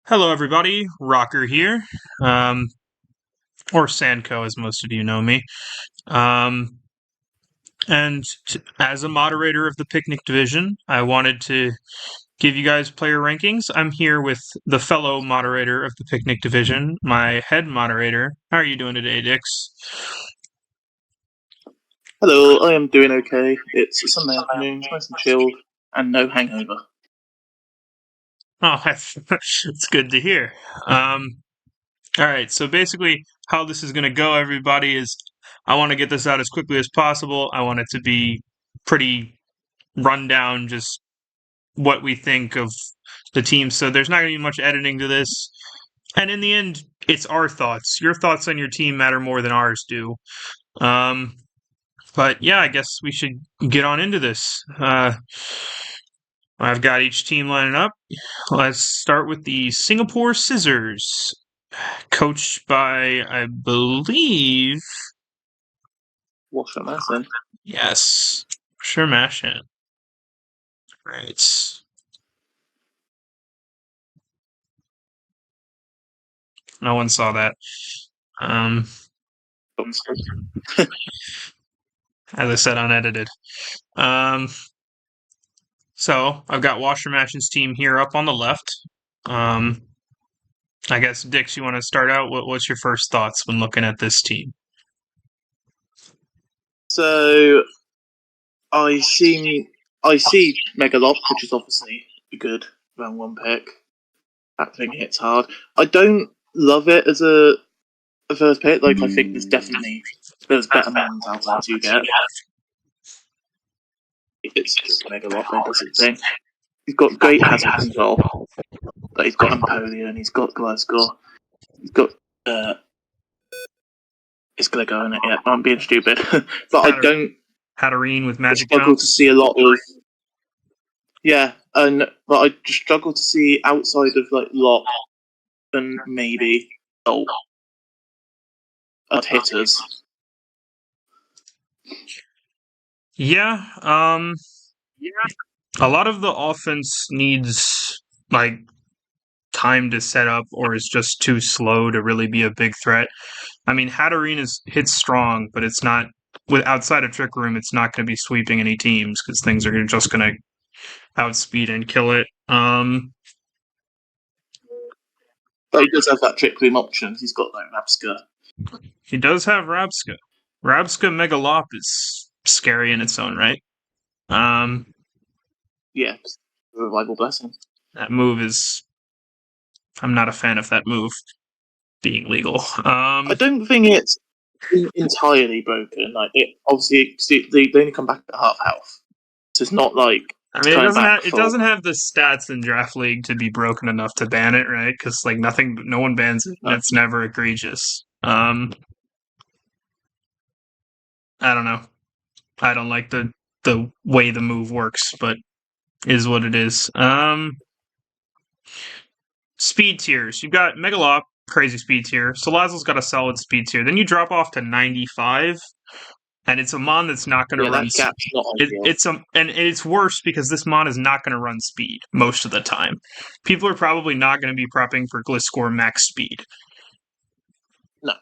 Hello, everybody. Rocker here, um, or Sandko, as most of you know me. Um, as a moderator of the picnic division, I wanted to give you guys player rankings. I'm here with the fellow moderator of the picnic division, my head moderator. How are you doing today, Dix? Hello, I am doing okay. It's a Sunday afternoon, it's nice and chilled, and no hangover. Oh, that's good to hear. All right, so basically, how this is going to go, everybody, is I want to get this out as quickly as possible. I want it to be pretty rundown, just what we think of the team. So there's not going to be much editing to this. And in the end, it's our thoughts. Your thoughts on your team matter more than ours do. Um, but yeah, I guess we should get on into this. I've got each team lining up. Let's start with the Singapore Scissors, coached by, I believe, Washer Masson. yes, sure, Mashan. Right. No one saw that. As I said, unedited. So I've got Washer Mashin's team here up on the left. I guess Dix, you want to start out? What's your first thoughts when looking at this team? So I see Megalop, which is obviously a good round one pick. That thing hits hard. I don't love it as a first pick. Like I think there's better ones out there to get. It's just Megalop, it does its thing. He's got great hazard control. Like he's got Empoleon, he's got Glasgow, he's got it's gonna go in it. Yeah, I'm being stupid, but I don't. Hatterene with magic struggle jump. to see a lot of. Yeah, but I just struggle to see outside of like Lock and maybe hitters. Yeah, a lot of the offense needs like time to set up, or is just too slow to really be a big threat. I mean, Hatterene hits strong, but it's not with outside of Trick Room. It's not going to be sweeping any teams because things are just going to outspeed and kill it. But he does have that Trick Room option. He's got like Rapska. He does have Rabska. Rabska Megalop is scary in its own right. Yeah, Revival Blessing. That move is. I'm not a fan of that move being legal. I don't think it's entirely broken. Like it obviously they only come back at half health, so it's not like. I mean, it doesn't have the stats in Draft League to be broken enough to ban it, right? Because like no one bans it. No. It's never egregious. I don't know. I don't like the way the move works, but is what it is. Speed tiers. You've got Megalop, crazy speed tier. Salazzle's got a solid speed tier. Then you drop off to 95. And it's a mon that's not going to run. And it's worse because this mon is not going to run speed most of the time. People are probably not going to be prepping for Gliscor max speed. No,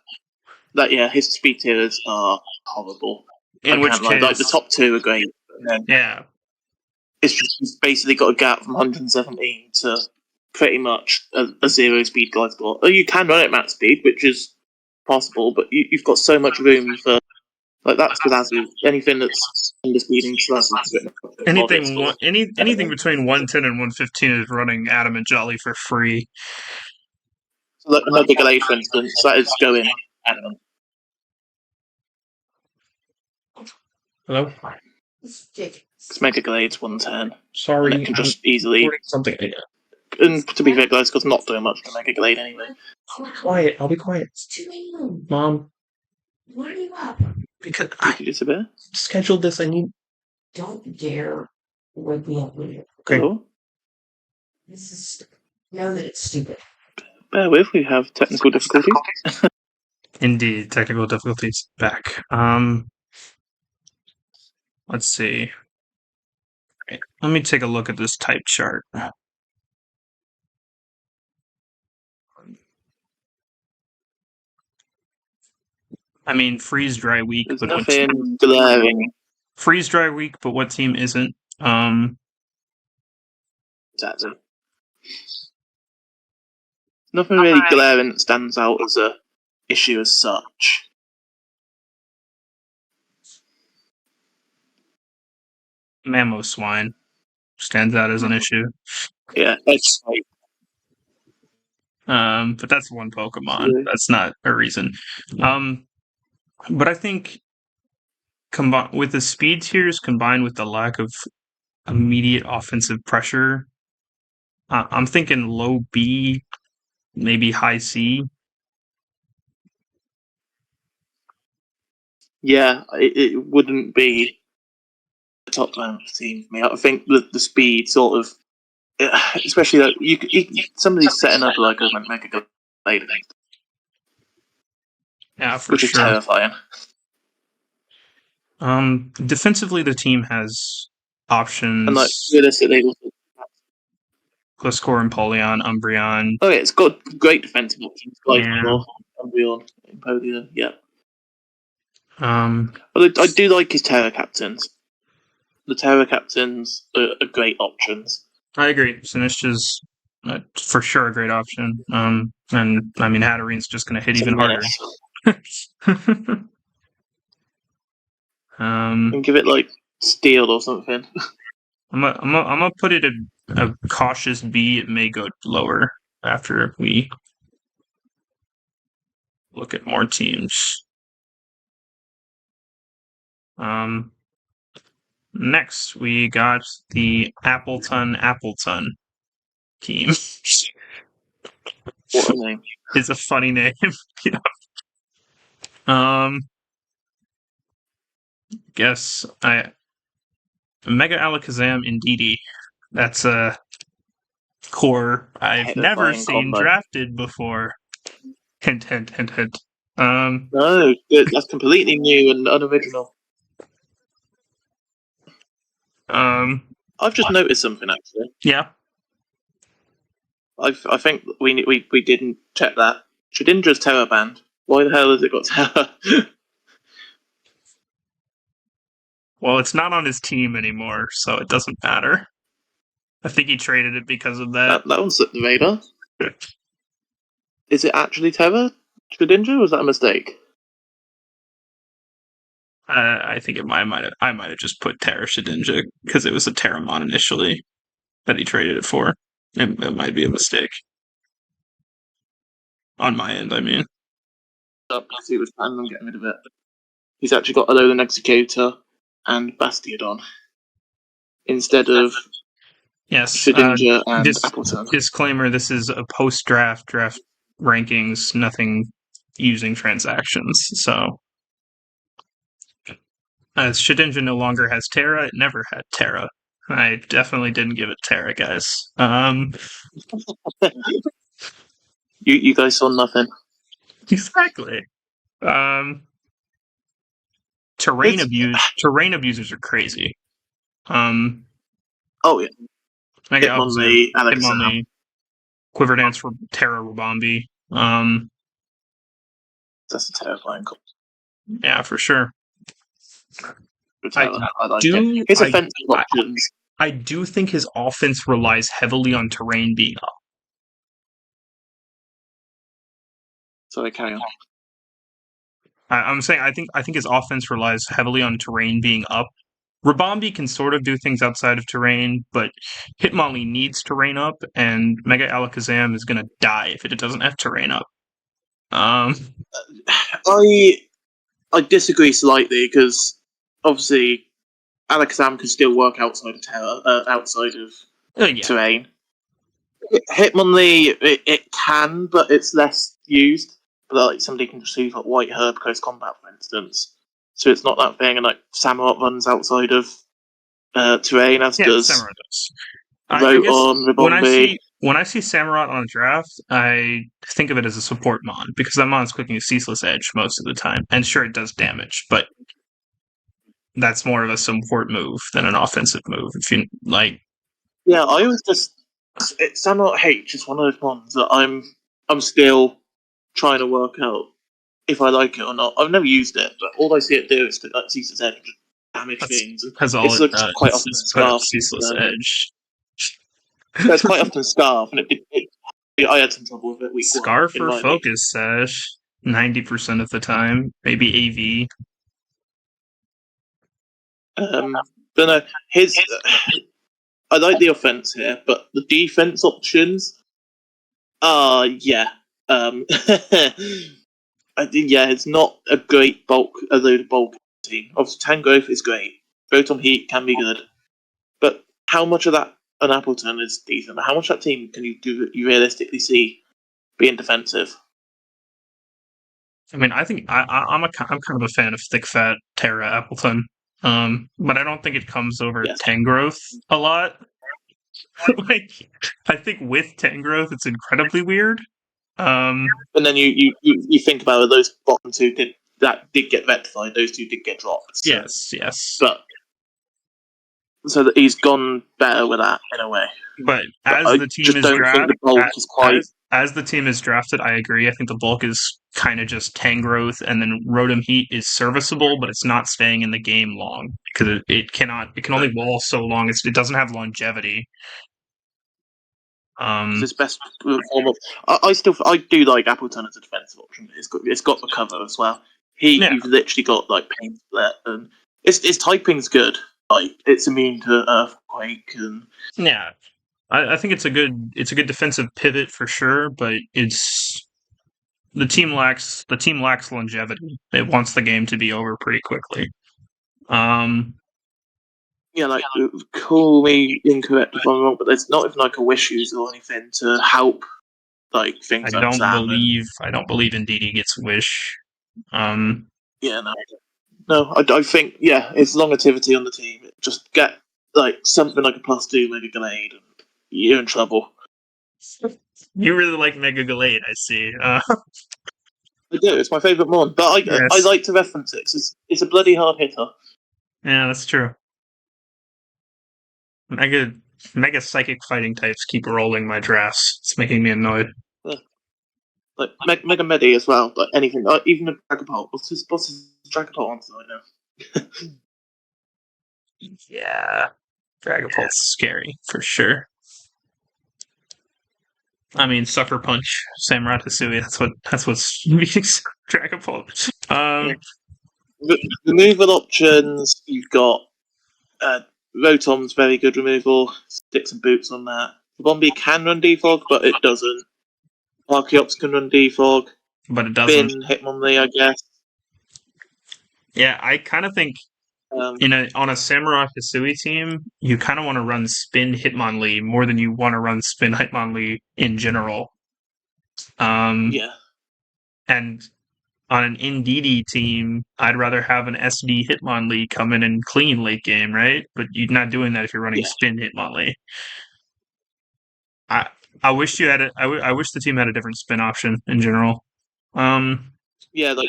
his speed tiers are horrible. In which case, like the top two are great. Yeah, it's just he's basically got a gap from 117 to pretty much a zero speed glide score. You can run it max speed, which is possible, but you've got so much room for like that's Salazzle. Anything that's under speeding Salazzle. Anything between 110 and 115 is running Adamant Jolly for free. So like Mega Glade, for instance, that is going Adamant. Hello. Because Mega Glade's 110. Sorry, and it can just easily something. And to be fair, Gliscor's not doing much to Mega Glade anyway. I'll be quiet. I'll be quiet. It's 2 a.m. Mom. Why are you up? Because I scheduled this. I need. Don't dare wake me up. Okay. Hello? This is stupid. Know that it's stupid. Bear with, we have technical difficulties. Indeed, technical difficulties back. Let's see. Right. Let me take a look at this type chart. I mean, freeze dry week, There's but nothing glaring. freeze dry week, but what team isn't? Exactly. Nothing really glaring that stands out as a issue as such. Mammo swine stands out as an issue. Yeah, it's like, But that's one Pokemon. That's not a reason. But I think with the speed tiers combined with the lack of immediate offensive pressure, I'm thinking low B, maybe high C. yeah, it wouldn't be a top rank team for me. I think the speed sort of, especially that somebody's setting up like a Mega Blade against, Yeah, for which is sure. terrifying. Defensively, the team has options. And like realistically, Gliscor, Empoleon, Umbreon. oh yeah, it's got great defensive options. Yeah. Umbreon, Empoleon, yeah. Um, But I do like his Terra Captains. The Terra Captains are great options. I agree. Sinistcha's for sure a great option. And I mean, Hatterene's just going to hit even harder. And give it like steel or something. I'm gonna put it a cautious B. It may go lower after we look at more teams. Next we got the Appleton team. What a name! It's a funny name. Guess Mega Alakazam Indeedee. That's a core I've never seen drafted before. Hint, hint, hint, hint. No, that's completely new and unoriginal. I've just noticed something actually. Yeah. I think we didn't check that. Shedinja's Terra banned. Why the hell has it got Terra? Well, it's not on his team anymore, so it doesn't matter. I think he traded it because of that. That one slipped the radar. Is it actually Terra Shedinja, or was that a mistake? I think I might have just put Terra Shedinja because it was a Terramon initially that he traded it for. It might be a mistake on my end. I mean, He was planning on getting rid of it. He's actually got Alolan Executor and Bastiodon instead of Shedinja and Appleton. Disclaimer: this is a post-draft rankings. Nothing using transactions. So, as Shedinja no longer has Terra, it never had Terra. I definitely didn't give it Terra, guys. You guys saw nothing. Exactly. Terrain abusers are crazy. Oh yeah. Hitmonlee, Quiver Dance for Terra Rabombi. That's a terrifying call. Yeah, for sure. I like it. His offensive options. I do think his offense relies heavily on terrain being up. Sorry, carry on. I'm saying I think his offense relies heavily on terrain being up. Rabombi can sort of do things outside of terrain, but Hitmonlee needs terrain up, and Mega Alakazam is going to die if it doesn't have terrain up. I disagree slightly because obviously Alakazam can still work outside of terrain. Hitmonlee it can, but it's less used. But like somebody can just use like White Herb Close Combat, for instance. So it's not that thing, and like Samurott runs outside of terrain, as does Samurott does. Rotom, Rabombi. When I see Samurott on a draft, I think of it as a support mon, because that mon's clicking a Ceaseless Edge most of the time. And sure, it does damage, but that's more of a support move than an offensive move. If you like, yeah, I always just Samurott H is one of those ones that I'm I'm still trying to work out if I like it or not. I've never used it, but all I see it do is to like ceaseless edge and damage things. And That's all it's it quite does often a is put up scarf. ceaseless So, edge. it's quite often a scarf, and I had some trouble with it week one Scarf in or my league. focus sash, 90% of the time. Maybe AV. But no, I like the offense here, but the defense options yeah. Yeah, it's not a great a load of bulk team. Obviously, Tangrowth is great. Photon Heat can be good, but how much of that an Appleton is decent? How much of that team can you realistically see being defensive? I mean, I think I'm kind of a fan of thick fat Terra Appleton, but I don't think it comes over Yes. Tangrowth a lot. Like, I think with Tangrowth, it's incredibly weird. And then you think about it, those bottom two did get rectified. Those two did get dropped. So. Yes. But so that he's gone better with that in a way. But But as I the team just is don't think drafted, the bulk is quite. as the team is drafted, I agree. I think the bulk is kind of just Tangrowth, and then Rotom Heat is serviceable, but it's not staying in the game long because it can only wall so long. It doesn't have longevity. Because its best form of I do like Appleton as a defensive option. It's got the cover as well. Yeah. You've literally got like pain split, and its typing's good. Like it's immune to earthquake and Yeah, I think it's a good defensive pivot for sure, but the team lacks longevity. It wants the game to be over pretty quickly. yeah, like call me incorrect if I'm wrong, but there's not even like a wish user or anything to help like things like Sam. I don't believe Indeedee gets wish. Yeah, no, I think it's longevity on the team. Just get like something like a +2 Mega Grenade, and you're in trouble. You really like Mega Gallade, I see. I do. It's my favourite mon, but I Yes. like to reference it. 'Cause it's a bloody hard hitter. Yeah, that's true. Mega psychic fighting types keep rolling my drafts. It's making me annoyed. Yeah. Like Mega Medi as well. Like anything, even a Dragapult. What's his Dragapult on tonight now? Yeah, Dragapult's scary for sure. I mean, Sucker Punch, Samurai Hisui. That's what's beating Dragapult. Removal options. You've got Rotom's very good removal. Sticks and boots on that. Bombi can run defog, but it doesn't. Archeops can run defog. But it doesn't. Bin Hitmonlee, I guess. Yeah, I kind of think on a Samurai Hisui team, you kind of want to run Spin Hitmonlee more than you want to run Spin Hitmonlee in general. Yeah. And on an Indeedee team, I'd rather have an SD Hitmonlee come in and clean late game, right? But you're not doing that if you're running Spin Hitmonlee. I wish you had I wish the team had a different spin option in general. Yeah, like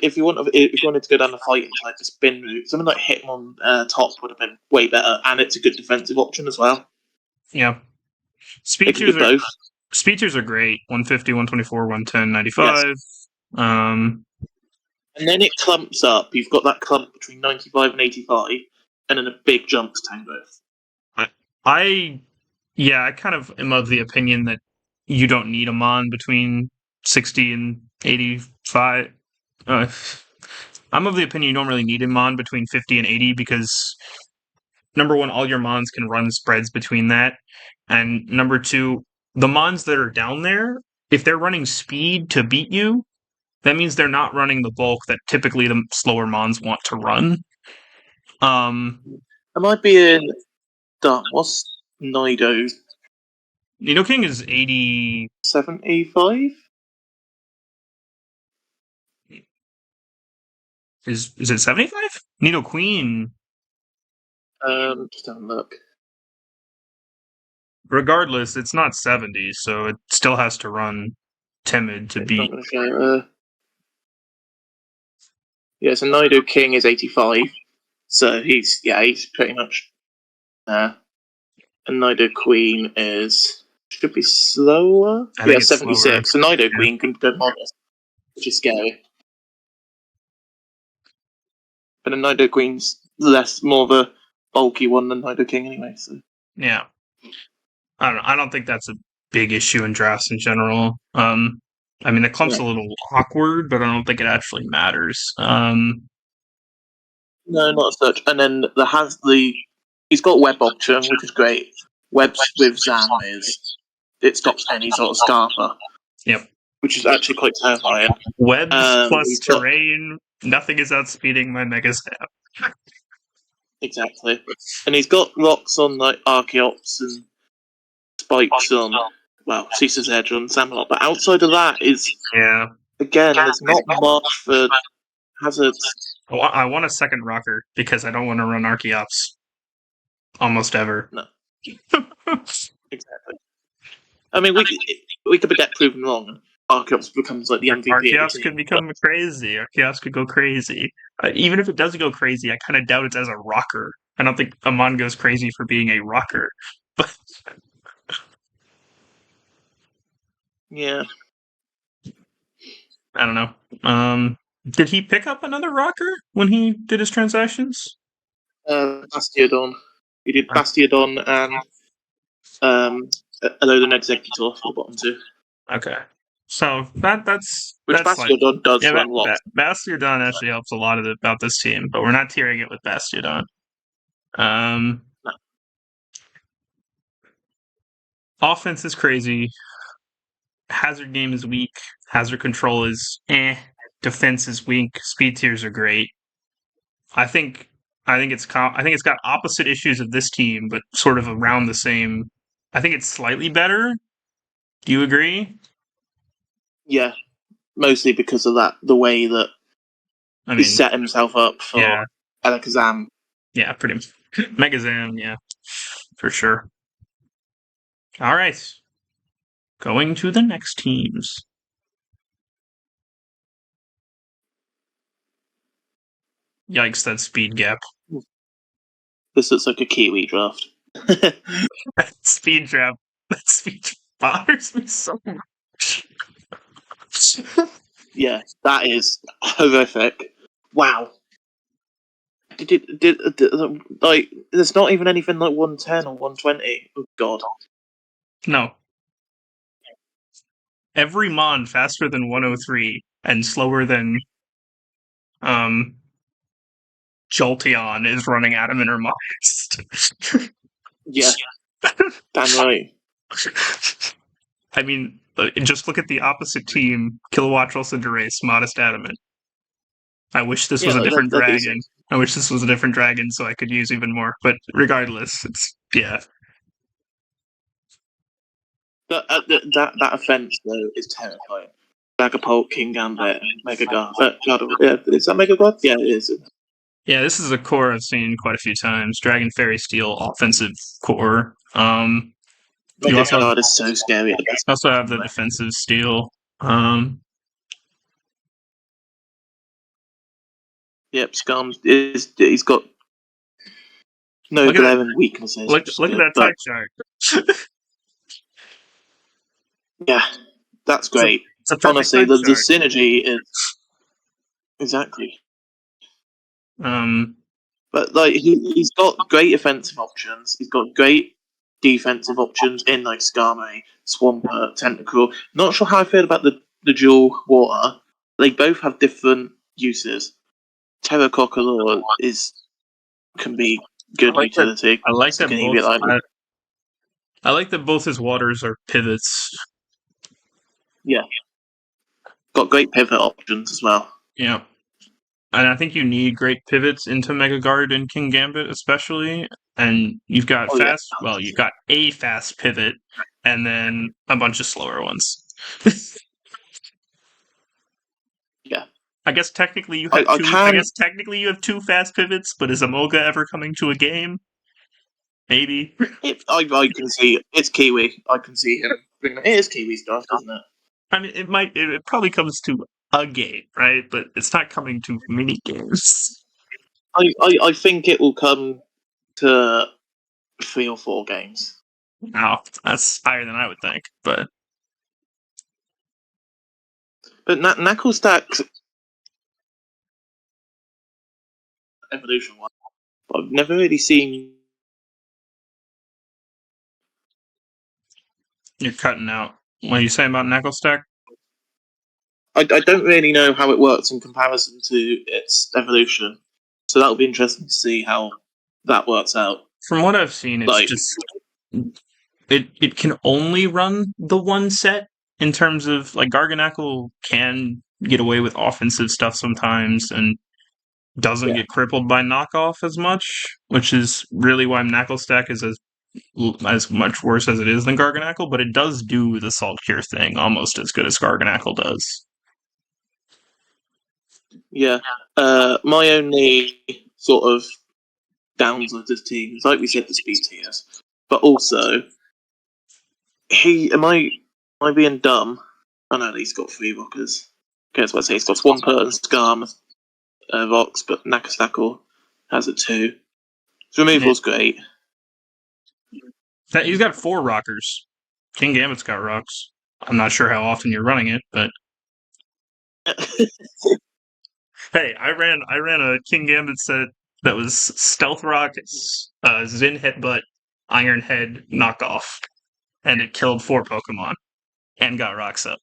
if you wanted to go down the fighting type, the spin route, something like Hitmon top would have been way better, and it's a good defensive option as well. Yeah, It can do both. Speedsters are great. 150, 124, 110, 95. Yes. And then it clumps up. You've got that clump between 95 and 85, and then a big jump to Tangrowth. I kind of am of the opinion that you don't need a Mon between 60 and 85. I'm of the opinion you don't really need a Mon between 50 and 80 because, number one, all your Mons can run spreads between that. And number two, the Mons that are down there, if they're running speed to beat you, that means they're not running the bulk that typically the slower Mons want to run. Am I being dumb? What's Nido? Nidoking is 80... 75? Is it 75? Nidoqueen... Just have a look. Regardless, it's not 70, so it still has to run timid to beat. So Nido King is 85. So he's pretty much there. And Nido Queen is should be slower. I think it's 76. So slower. Nido Yeah. Queen can go modest, which is scary. But a Nido Queen's more of a bulky one than Nido King anyway. So Yeah. I don't know. I don't think that's a big issue in drafts in general. I mean, the clump's a little awkward, but I don't think it actually matters. no, not as such. And then he's got web option, which is great. Webs with Zam it stops any sort of Scarper. Yep. Which is actually quite terrifying. Webs plus he's got- terrain. Nothing is outspeeding my Mega Zap. Exactly. And he's got rocks on like Archeops and spikes on, well, Caesar's Edge on Samelot. But outside of that Yeah. again, there's not much for hazards. Oh, I want a second rocker because I don't want to run Archeops almost ever. No. Exactly. I mean, we could get proven wrong, and Archeops becomes like the MVP. Archeops could become crazy. Archeops could go crazy. Even if it does go crazy, I kind of doubt it's as a rocker. I don't think Amon goes crazy for being a rocker. But yeah, I don't know. Did he pick up another rocker when he did his transactions? Bastiodon. He did Bastiodon and Alone Executor for the bottom two. Okay. So that's Bastiodon does run lots. Bastiodon actually helps a lot about this team, but we're not tiering it with Bastiodon. No. Offense is crazy. Hazard game is weak. Hazard control is Defense is weak. Speed tiers are great. I think it's got opposite issues of this team, but sort of around the same. I think it's slightly better. Do you agree? Yeah, mostly because of that, the way that he set himself up for Alakazam. Yeah, pretty much. Megazam, yeah, for sure. All right. Going to the next teams. Yikes, that speed gap. This looks like a Kiwi draft. That speed gap bothers me so much. Yeah, that is horrific. Wow. Like, there's not even anything like 110 or 120. Oh, God. No. Every Mon faster than 103 and slower than Jolteon is running Adamant or Modest. Yeah. Damn right. I mean, just look at the opposite team. Kilowatt Cinderace, Modest Adamant. I wish this was a different dragon. I wish this was a different dragon so I could use even more. But regardless, it's, yeah. That offense, though, is terrifying. Dragapult, King Gambit, Mega God. Is that Mega God? Yeah, it is. Yeah, this is a core I've seen quite a few times. Dragon Fairy Steel offensive core. Mega God is so scary. You also have the defensive steel. Yep, Scum he's got no glaring weaknesses. Look at that type chart. Yeah, that's great. Honestly, the synergy is exactly. But like he's got great offensive options. He's got great defensive options in like Skarmory, Swampert, Tentacle. Not sure how I feel about the dual water. They both have different uses. Terracocolor can be good utility. I like that both. I like that both his waters are pivots. Yeah, got great pivot options as well. Yeah. And I think you need great pivots into Mega Guard and King Gambit, especially. And you've got you've got a fast pivot, and then a bunch of slower ones. Yeah. I guess technically you have technically you have two fast pivots, but is Amoga ever coming to a game? Maybe. I can see it's Kiwi. I can see him. It is Kiwi stuff, isn't it? I mean, it probably comes to a game, right? But it's not coming to mini games. I think it will come to 3 or 4 games. Wow, that's higher than I would think. But Knuckle Stack's evolution one, but I've never really seen. you're cutting out. What are you saying about Knuckle Stack? I don't really know how it works in comparison to its evolution, so that'll be interesting to see how that works out. From what I've seen, it's Like, just it can only run the one set in terms of like Garganackle can get away with offensive stuff sometimes and doesn't yeah, get crippled by knockoff as much, which is really why Knuckle Stack is as much worse as it is than Garganackle, but it does do the Salt Cure thing almost as good as Garganackle does. yeah. My only sort of downs with this team is, like we said, the speed tiers, but also am I being dumb? I know he's got 3 rockers. Okay, that's what I say. He's got Swampert and Skarm rocks, but Nakastackle has it too. His removal's great. He's got 4 rockers. King Gambit's got rocks. I'm not sure how often you're running it, but hey, I ran a King Gambit set that was Stealth Rock, Zin Headbutt, Iron Head knockoff, and it killed 4 Pokemon and got rocks up.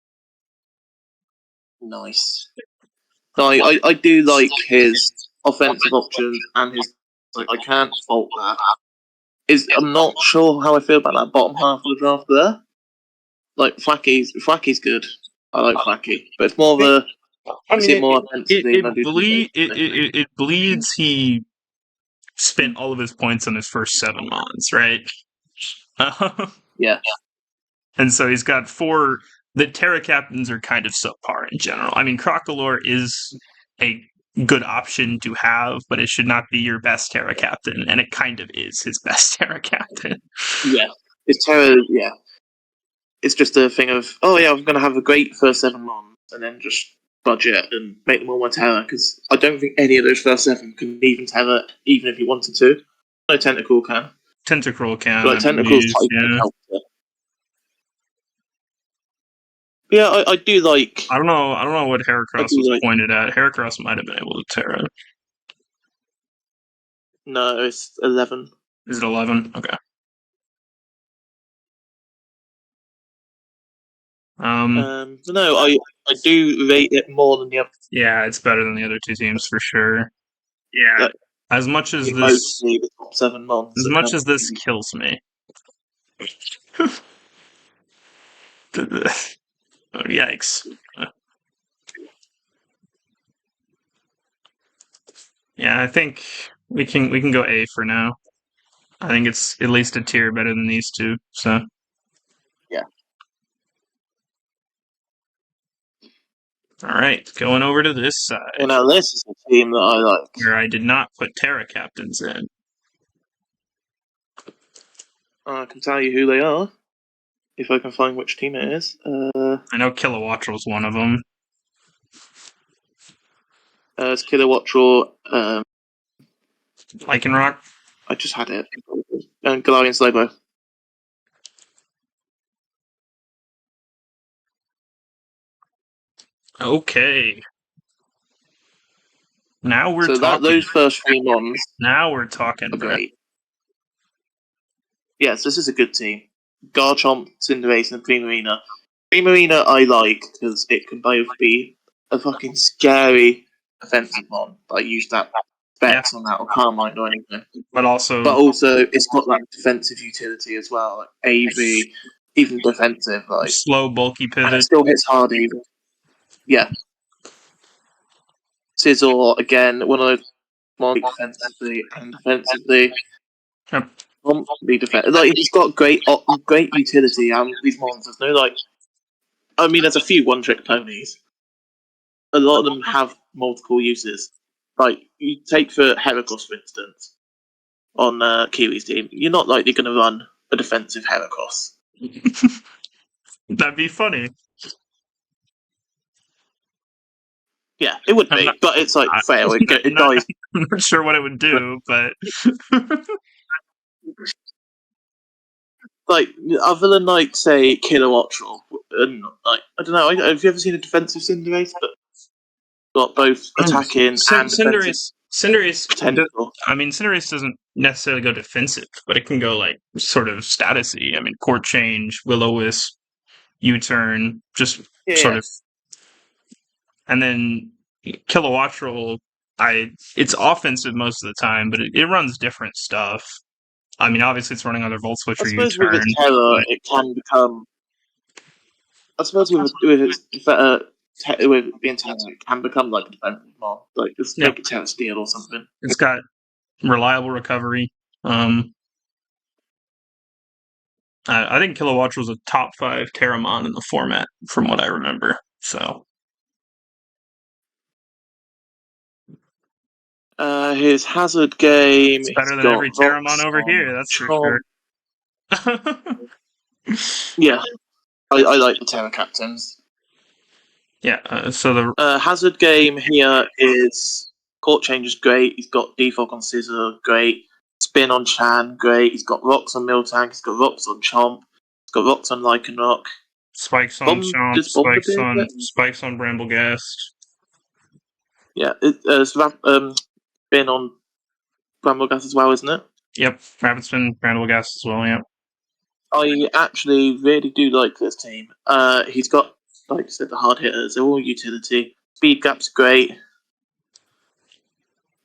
Nice. No, I do like his offensive options and his. Like, I can't fault that. I'm not sure how I feel about that bottom half of the draft there. Like Flacky's good. I like Flacky, but it's more of a. I I see it mean, more offensively than I do it bleeds. He spent all of his points on his first 7 mons, right? Yeah. And so he's got 4. The Terra Captains are kind of subpar in general. I mean, Crocodile is a good option to have, but it should not be your best Terra Captain, and it kind of is his best Terra Captain. Yeah. It's Terra. Yeah. It's just a thing of, oh yeah, I'm going to have a great first 7 mons, and then just budget and make them all my Terra, because I don't think any of those first 7 can even Terra, even if you wanted to. No Tentacle can. Tentacruel can, Like, I Tentacle's believe, quite yeah. helpful. Yeah, I do like. I don't know what I Heracross do was like. pointed at. Heracross might have been able to Terra. No, it's 11. Is it 11? Okay. No, I do rate it more than the other. Yeah, it's better than the other 2 teams for sure. Yeah. Like, As much as mostly the top 7 mons. this kills me. Oh, yikes. Yeah, I think we can go A for now. I think it's at least a tier better than these 2. So yeah. All right, going over to this side. Well, now this is a team that I like. Where I did not put Terra Captains in. I can tell you who they are if I can find which team it is. I know Kilowattrel was one of them. It's Kilowattrel. Lycanroc. I just had it. And Galarian Slowbro. Okay. Now we're so talking. Those first 3 mons. Now we're talking. Are great. Yes, this is a good team. Garchomp, Cinderace, and Primarina. Primarina I like because it can both be a fucking scary offensive mon. I use that specs on that or Carmine or anything. But also it's got that defensive utility as well. Like AV, even defensive, like slow, bulky and pivot. it still hits hard even. Yeah. Scizor, again, one of those more defensively and defensively. Yep. Like he's got great utility and these monsters. No, like I mean, there's a few one-trick ponies. A lot of them have multiple uses. Like you take for Heracross, for instance, on Kiwi's team, you're not likely going to run a defensive Heracross. That'd be funny. Yeah, it would be, but it's like fail. It dies. I'm not sure what it would do, but like other than like say Kilowattrel, and like I don't know. Have you ever seen a defensive Cinderace? But got both attacking and defensive Cinderace. potential. I mean, Cinderace doesn't necessarily go defensive, but it can go like sort of statusy. I mean, Court Change, Will-O-Wisp, U-Turn, just sort Yeah, of, and then Kilowattrel. It's offensive most of the time, but it runs different stuff. I mean, obviously, it's running either Volt Switch I or suppose with U-Turn. its terror, it can become. I suppose with its with it being terror, it can become like a defensive mod. Like just Yeah, make it terror steel or something. it's got reliable recovery. I think Kilowattrel was a top 5 Terramon in the format, from what I remember. So His hazard game, it's he's better than got every Terramon Rocks over on here, that's for Chomp. sure. Yeah, I like the Terror Captains. Yeah, so the Hazard game here is Court Change is great. He's got Defog on Scissor, great. Spin on Chan, great. He's got Rocks on Miltank. He's got Rocks on Chomp. He's got Rocks on Lycanroc. spikes on Bomb Chomp, does Bombardier get? spikes on Bramblegast. Yeah, it's Spin on Bramblegas as well, isn't it? Yep, Rapid Spin, Bramblegast as well. Yep. I actually really do like this team. He's got, like I said, the hard hitters. They're all utility. Speed gap's great.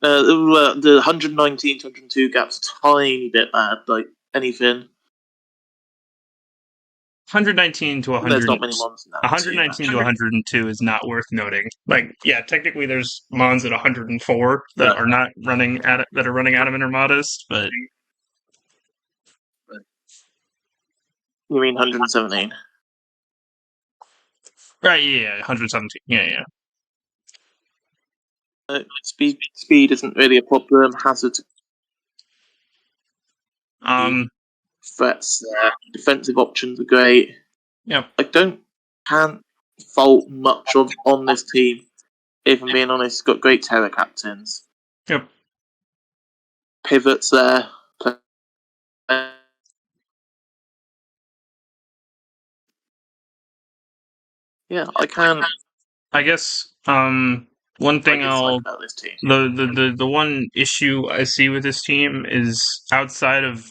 The 119 to 102 gap's a tiny bit bad. Like anything. 119 to 100. There's not many mons in that 119 team, to 102 is not worth noting. Like, yeah, technically there's mons at 104 that are not running at that are running Adam and Armadas, but You mean 117? right, yeah, 117, yeah. Speed isn't really a problem. Hazard threats there. Defensive options are great. Yep. I can't fault much on this team. If I'm being honest, it's got great terror captains. Yep. Pivots there. Yeah, I can. I guess one thing about this team. the one issue I see with this team is outside of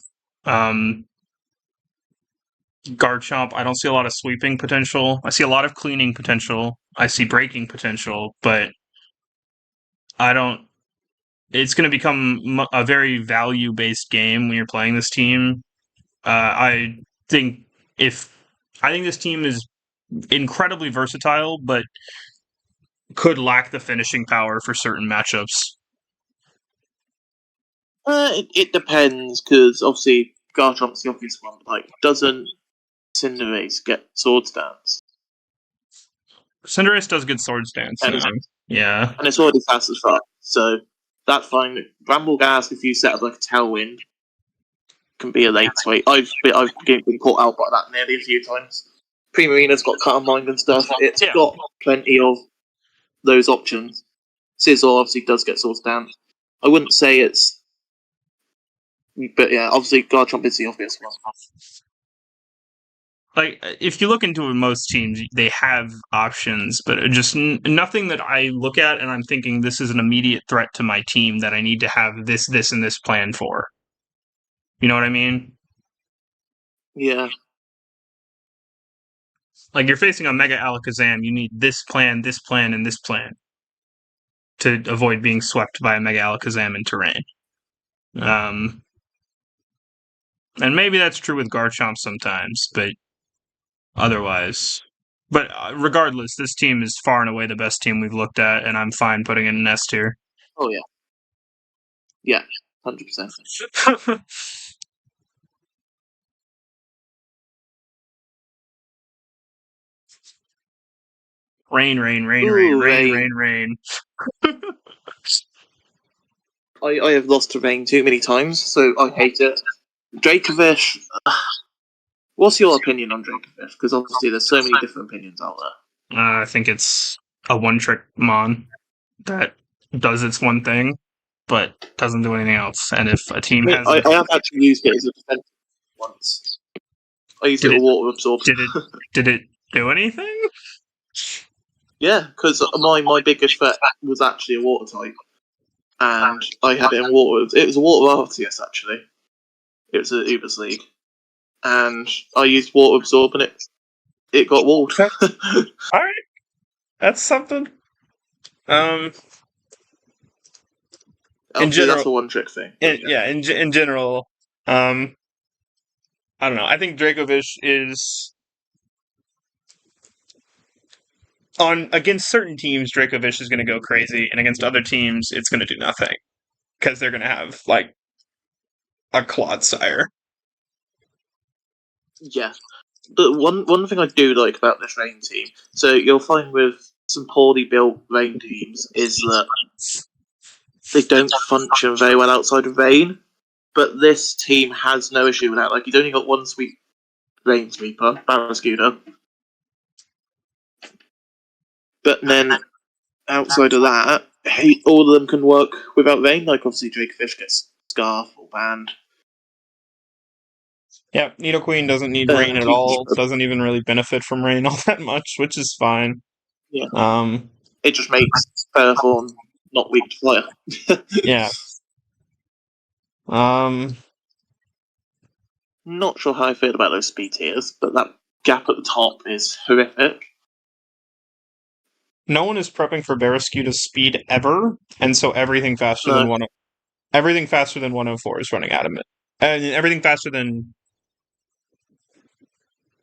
Garchomp, I don't see a lot of sweeping potential. I see a lot of cleaning potential. I see breaking potential, but I don't. It's going to become a very value-based game when you're playing this team. I think this team is incredibly versatile, but could lack the finishing power for certain matchups. It depends, because obviously Garchomp's the obvious one. Like, doesn't Cinderace get Sword Stance? Cinderace does good Sword Stance. Yeah. And it's already fast as fuck, so that's fine. Bramblegas, if you set up like a Tailwind, can be a late sway. I've been caught out by that nearly a few times. Primarina's got Cut and Mind and stuff. It's got plenty of those options. Scizor obviously does get Sword Stance. I wouldn't say it's, but yeah, obviously Garchomp is the obvious one. Like, if you look into most teams, they have options, but just nothing that I look at and I'm thinking this is an immediate threat to my team that I need to have this, and this plan for. You know what I mean? Yeah. Like, you're facing a Mega Alakazam, you need this plan, and this plan to avoid being swept by a Mega Alakazam in terrain. And maybe that's true with Garchomp sometimes, but otherwise. But regardless, this team is far and away the best team we've looked at, and I'm fine putting it in S tier. Oh yeah. Yeah, 100%. Rain. I have lost to rain too many times, so I hate it. Dracovish. What's your opinion on Dracovish? Because obviously there's so many different opinions out there. I think it's a one-trick mon that does its one thing, but doesn't do anything else. And if a team has... I have actually used it as a defensive once. I used Did it with it? water absorb. Did it do anything? Yeah, because my biggest threat was actually a water type, and I had it in water. It was a water RTS actually. It was a Ubers League, and I used water absorb, and it got walled. All right, that's something. In Obviously, general, that's a one trick thing. But yeah. in general, I don't know. I think Dracovish is on against certain teams. Dracovish is going to go crazy, and against other teams, it's going to do nothing because they're going to have like a Clodsire. Yeah. But one thing I do like about this rain team, so you'll find with some poorly built rain teams, is that they don't function very well outside of rain. But this team has no issue with that. Like, he's only got one sweep rain sweeper, Barrascuda. But then outside of that, all of them can work without rain. Like, obviously, Drakefish gets Scarf or Band. Yeah, Nidoqueen doesn't need rain at all. Doesn't even really benefit from rain all that much, which is fine. Yeah. It just makes Parathorn not weak to fire. Yeah. Not sure how I feel about those speed tiers, but that gap at the top is horrific. No one is prepping for Barrascuda's speed ever, and so everything faster than 104 is running Adamant. And everything faster than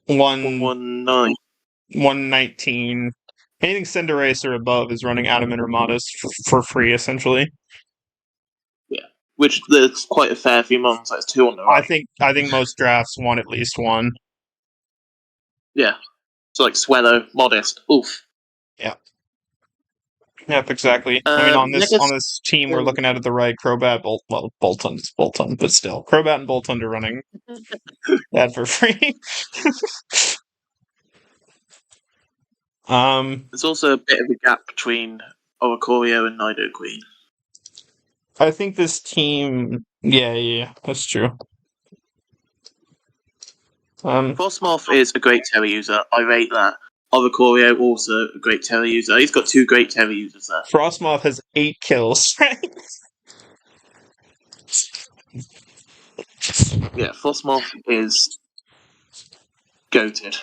119. 119. Anything Cinderace or above is running Adamant or Modest for free, essentially. Yeah. Which there's quite a fair few months, that's 2 on the right. I think most drafts want at least one. Yeah. So like Swellow, Modest, oof. Yeah. Yep, exactly. I mean, on this team we're looking at the right, Crobat, Boltund's Boltund, but still, Crobat and Boltund are running that for free. There's also a bit of a gap between Oricorio and Nidoqueen. I think this team, yeah, that's true. Frostmoth is a great Terra user. I rate that. Oricorio also a great Terra user. He's got 2 great Terra users there. Frostmoth has 8 kills, right? Yeah, Frostmoth is goated.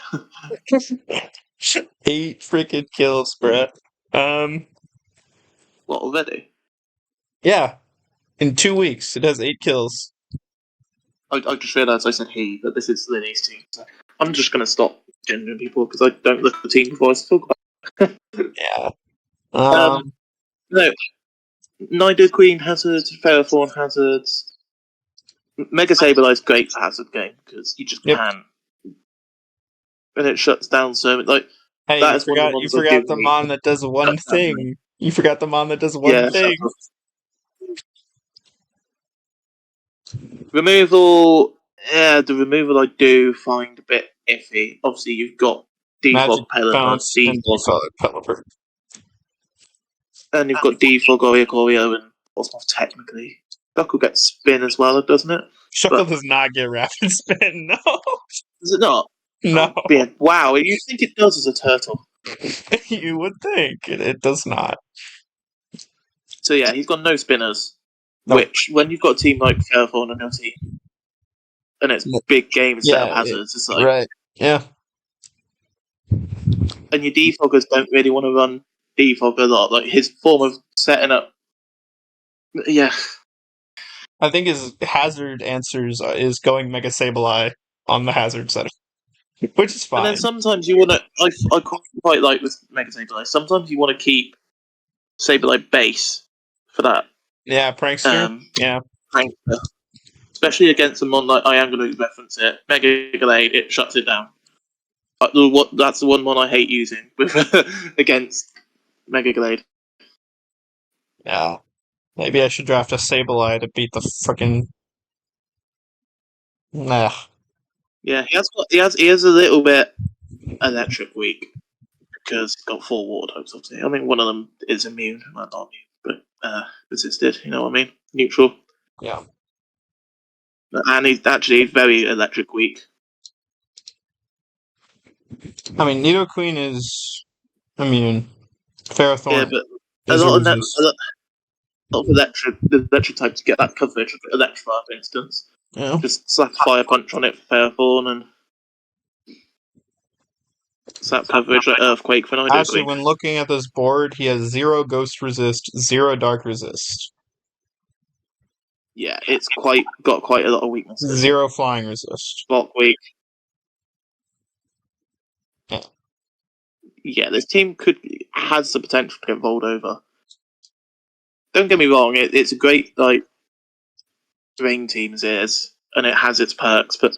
8 freaking kills, bruh. What, already? Yeah. In 2 weeks, it has 8 kills. I just realised I said he, but this is Lily's team. So I'm just going to stop gendering people because I don't look at the team before I talk about it. Yeah. No, Nidoqueen hazards, Ferrothorn hazards. Mega Sableye great for hazard game because you just can't. And it shuts down so like. Hey, that is you forgot the Mon that does one thing. You forgot the Mon that does one thing. Removal, yeah, the removal I do find a bit iffy. Obviously, you've got Defog Pelipper, Pelipper. And you've got Defog Oricorio and Frostmoth technically. Shuckle gets spin as well, doesn't it? Shuckle does not get rapid spin, no. Does it not? No. Oh, wow, you think it does as a turtle? You would think. It does not. So yeah, he's got no spinners. Nope. Which, when you've got a team like Fairthorn and your team, and it's big game set of hazards, it's like... Right, yeah. And your defoggers don't really want to run defog a lot. Like, his form of setting up... Yeah. I think his hazard answers is going Mega Sableye on the hazard setup. Which is fine. And then sometimes you want to... I quite like with Mega Sableye. Sometimes you want to keep Sableye base for that. Yeah, Prankster. Prankster. Especially against a mon like I am going to reference it. Mega Glade, it shuts it down. That's the one mon I hate using with against Mega Glade. Yeah. Maybe I should draft a Sableye to beat the frickin'... Nah. Yeah, he has a little bit electric weak because he's got 4 water types. Obviously, I mean one of them is immune, not immune, but resisted. You know what I mean? Neutral. Yeah. And he's actually very electric weak. I mean, Nidoqueen is immune. Yeah, Ferrothorn but a is a lot of resist. lot of electric types get that coverage. Electrify, for instance, Yeah. just slap a fire punch on it for Fairthorn and slap coverage like Earthquake for Actually, Nidoqueen. when looking at this board, he has 0 Ghost Resist, 0 Dark Resist, Yeah, it's got quite a lot of weaknesses. 0 Flying Resist. Block weak. Yeah. Yeah, this team has the potential to get rolled over. Don't get me wrong, it's a great drain team as is, and it has its perks, but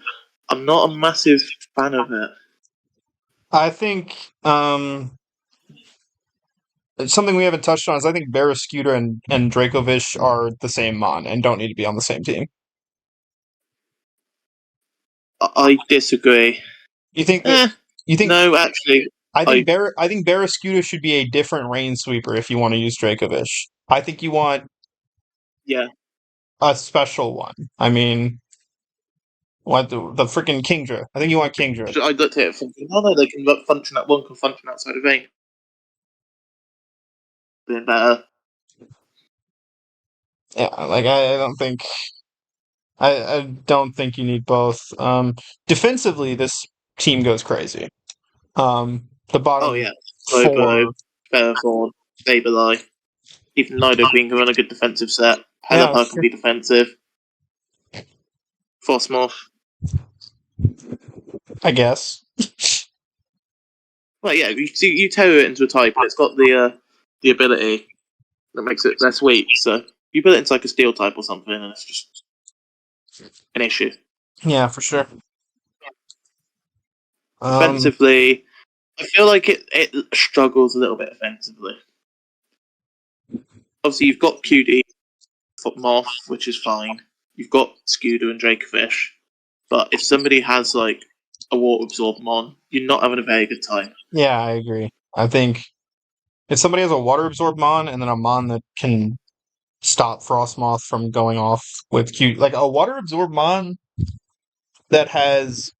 I'm not a massive fan of it. I think something we haven't touched on is I think Barrascuda and Dracovish are the same mon and don't need to be on the same team. I disagree. You think that Eh, you think no, actually, I I think Barrascuda should be a different rain sweeper if you want to use Dracovish. I think you want yeah. a special one. I mean, what the freaking Kingdra? I think you want Kingdra. I looked at it thinking, oh no, they can function at one can function outside of rain. Doing better. Yeah, like I don't think you need both. Defensively, this team goes crazy. The Oh bottom yeah, Slowbro, four, Fairthorn, Sableye. Even Nidoqueen can run a good defensive set. yeah, Pelipper can be defensive. Frostmoth. I guess. Well, yeah, you tailor it into a type, and it's got the ability that makes it less weak. So you put it into like a steel type or something, and it's just an issue. Yeah, for sure. Um, Defensively, I feel like it struggles a little bit offensively. Obviously, you've got QD Moth, which is fine. You've got Scooter and Drakefish, but if somebody has like a water absorb mon, you're not having a very good time. yeah, I agree. I think if somebody has a water absorb mon and then a mon that can stop Frostmoth from going off with Q, like a water absorb mon that has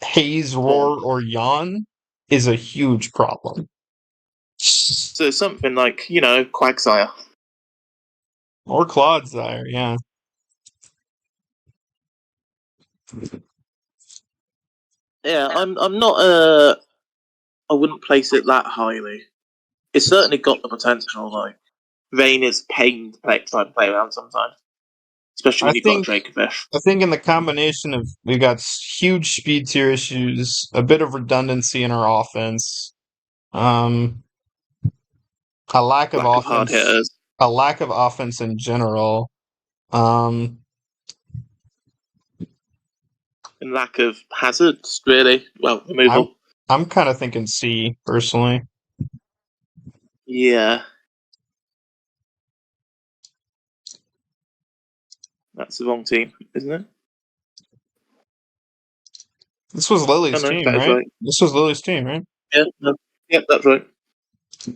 Haze, Horn. Roar, or Yawn is a huge problem. So something like Quagsire. Or Clodsire, yeah. Yeah, I'm not I wouldn't place it that highly. It's certainly got the potential though. Rain is pain to try and play around sometimes, especially I when you've got think a Dracovish. I think in the combination of we got huge speed tier issues, a bit of redundancy in our offense, um, a lack of Lack of hard offense, hitters a lack of offense in general. Um, and lack of hazards, really. Well, I'm removal. I'm kind of thinking C personally. Yeah, that's the wrong team, isn't it? This was Oh Lily's no, team, that is right? right. This was Lily's team, right? Yeah, no. Yep, that's right.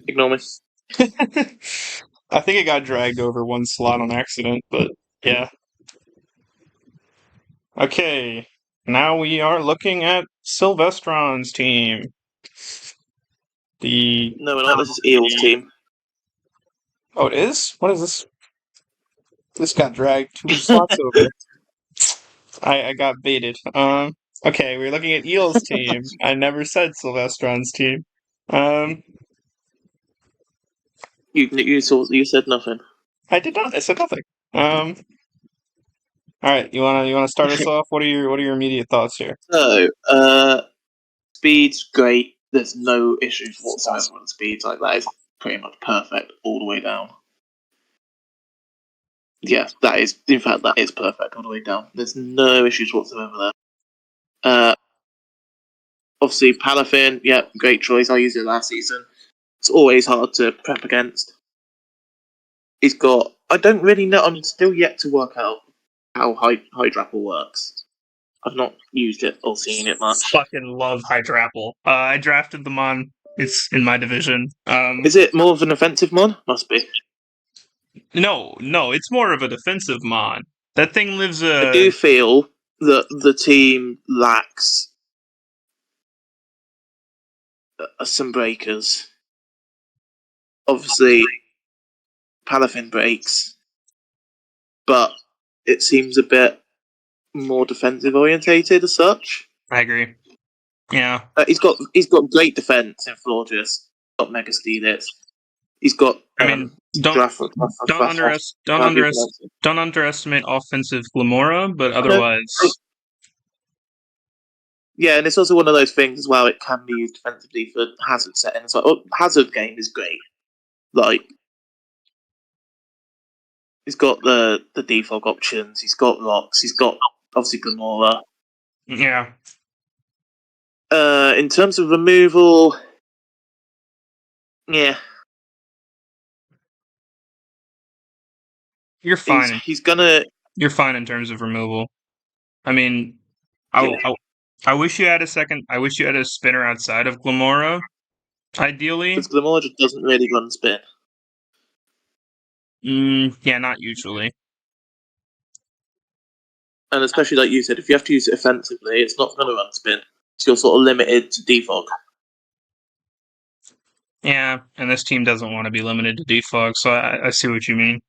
Ignore me. I think it got dragged over one slot on accident, but yeah. Okay, now we are looking at Sylvestron's team. The No, we're not. This is Eel's team. Oh, it is? What is this? This got dragged 2 slots over. I got baited. Okay, we're looking at Eel's team. I never said Sylvestron's team. Um, You said nothing. I did not. I said nothing. Um, all right. You wanna start us off? What are your immediate thoughts here? So, speed's great. There's no issues whatsoever with the speed. Like that is pretty much perfect all the way down. Yeah, that is. In fact, that is perfect all the way down. There's no issues whatsoever there. Obviously, Palafin. Yeah, great choice. I used it last season. It's always hard to prep against. He's got. I don't really know. I'm still yet to work out how Hydrapple works. I've not used it or seen it much. Fucking love Hydrapple. I drafted them on. It's in my division. Is it more of an offensive mod? Must be. No, it's more of a defensive mon. That thing lives I do feel that the team lacks some breakers. Obviously, Palafin breaks, but it seems a bit more defensive orientated as such. I agree. Yeah. He's got great defense in Florges. Got Mega Steelix. He's got. I mean, don't underestimate offensive Glamora, but otherwise, yeah, and it's also one of those things as well. It can be used defensively for Hazard settings. Like, Hazard game is great. Like, he's got the defog options. He's got rocks. He's got obviously Glamora. Yeah. In terms of removal, yeah, you're fine. You're fine in terms of removal. I mean, I wish you had a second. I wish you had a spinner outside of Glamora. Ideally, because Glamora just doesn't really run spin. Yeah, not usually. And especially like you said, if you have to use it offensively, it's not going to run spin. So you're sort of limited to defog. Yeah, and this team doesn't want to be limited to defog, so I see what you mean.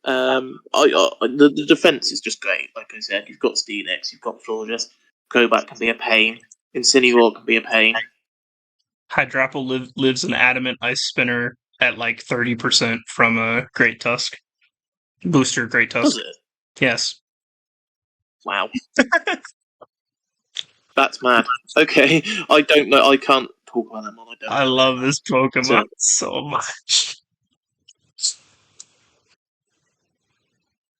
The defense is just great. Like I said, you've got Steelix, you've got Florges. Crobat can be a pain. Incineroar can be a pain. Hydrapple lives an adamant ice spinner at like 30% from a Great Tusk. Booster Great Tusk. Does it? Yes. Wow. That's mad. Okay, I don't know. I can't talk about that one. I love this Pokemon so much.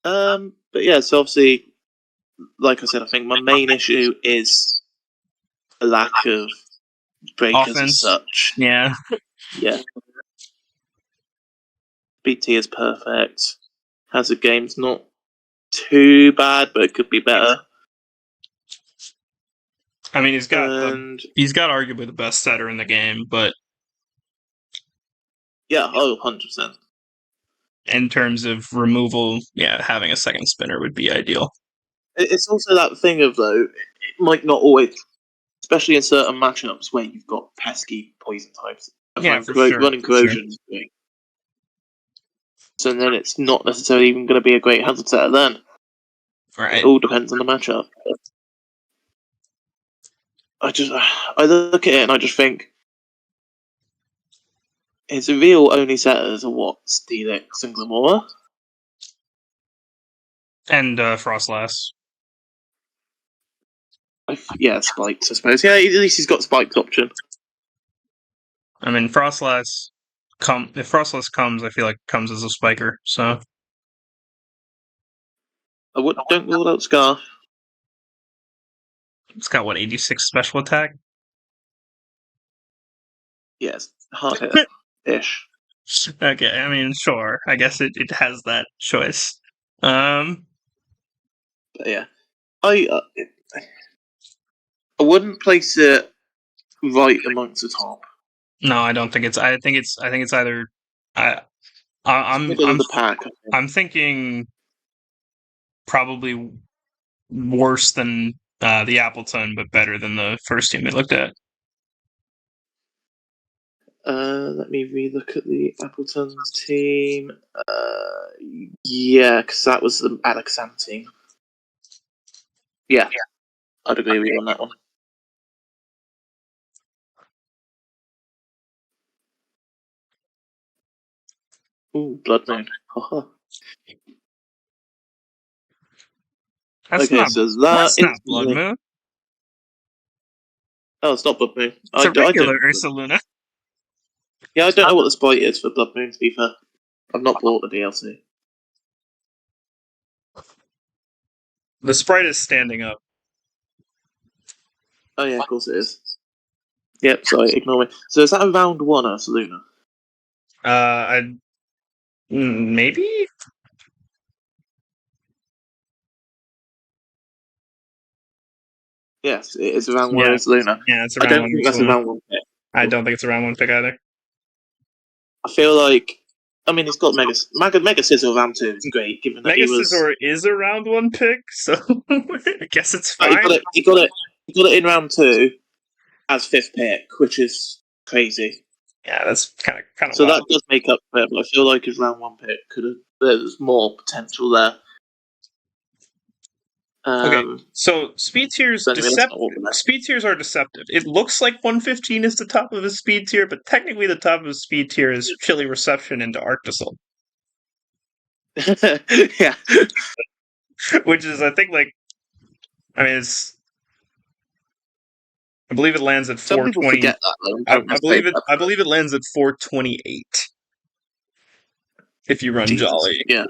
But yeah, so obviously, like I said, I think my main issue is a lack of breakers Offense. as such. Yeah. Yeah. BT is perfect. Hazard game's not too bad, but it could be better. I mean, he's got arguably the best setter in the game, but yeah, 100%. In terms of removal, yeah, having a second spinner would be ideal. It's also that thing of, though, it might not always, especially in certain matchups where you've got pesky poison types. Yeah, for sure. Running corrosion is great. So then it's not necessarily even going to be a great hazard setter then. Right. It all depends on the matchup. I look at it and I just think his real only setters are what? Steelix and Glamora? And Frostlass. Yeah, Spikes, I suppose. Yeah, at least he's got Spikes option. I mean, Frostlass if Frostlass comes, I feel like comes as a spiker, so Don't rule out Scarf. It's got, 86 special attack? Yes, hard hit-ish. Okay, I mean, sure. I guess it has that choice. But yeah. I wouldn't place it right amongst the top. No, I don't think it's. I think it's either. Middle of the pack. I'm thinking probably worse than the Appleton, but better than the first team we looked at. Let me relook at the Appleton's team. Yeah, because that was the Alexam team. Yeah, I'd agree with you on that one. Ooh, Blood Moon. That's not Blood Moon. Oh, it's not Blood Moon. It's a regular Ursaluna. Yeah, I don't know what the sprite is for Blood Moon, to be fair. I've not bought the DLC. The sprite is standing up. Oh yeah, of course it is. Yep, sorry, ignore me. So is that a round 1 Ursaluna? Maybe? Yes, it is a round 1 Ursaluna. Yeah, it's a round 1 I don't think that's a round 1 pick. I don't think it's a round 1 pick either. I feel like, I mean, it's got Mega Scizor round 2. It's great, given that Scizor is a round 1 pick, so I guess it's fine. He got it in round 2, as 5th pick, which is crazy. Yeah, that's kind of So wild. that does make up for it, but I feel like his round 1 pick there's more potential there. Okay, so So anyway, that's not what we're speed tiers are deceptive. It looks like 115 is the top of his speed tier, but technically the top of his speed tier is chilly reception into Arctisol, yeah. which is I think like I mean it's I believe it lands at Some people 420. forget that though and don't mistake that. I believe it lands at 428 if you run Jesus. Jolly. Yeah.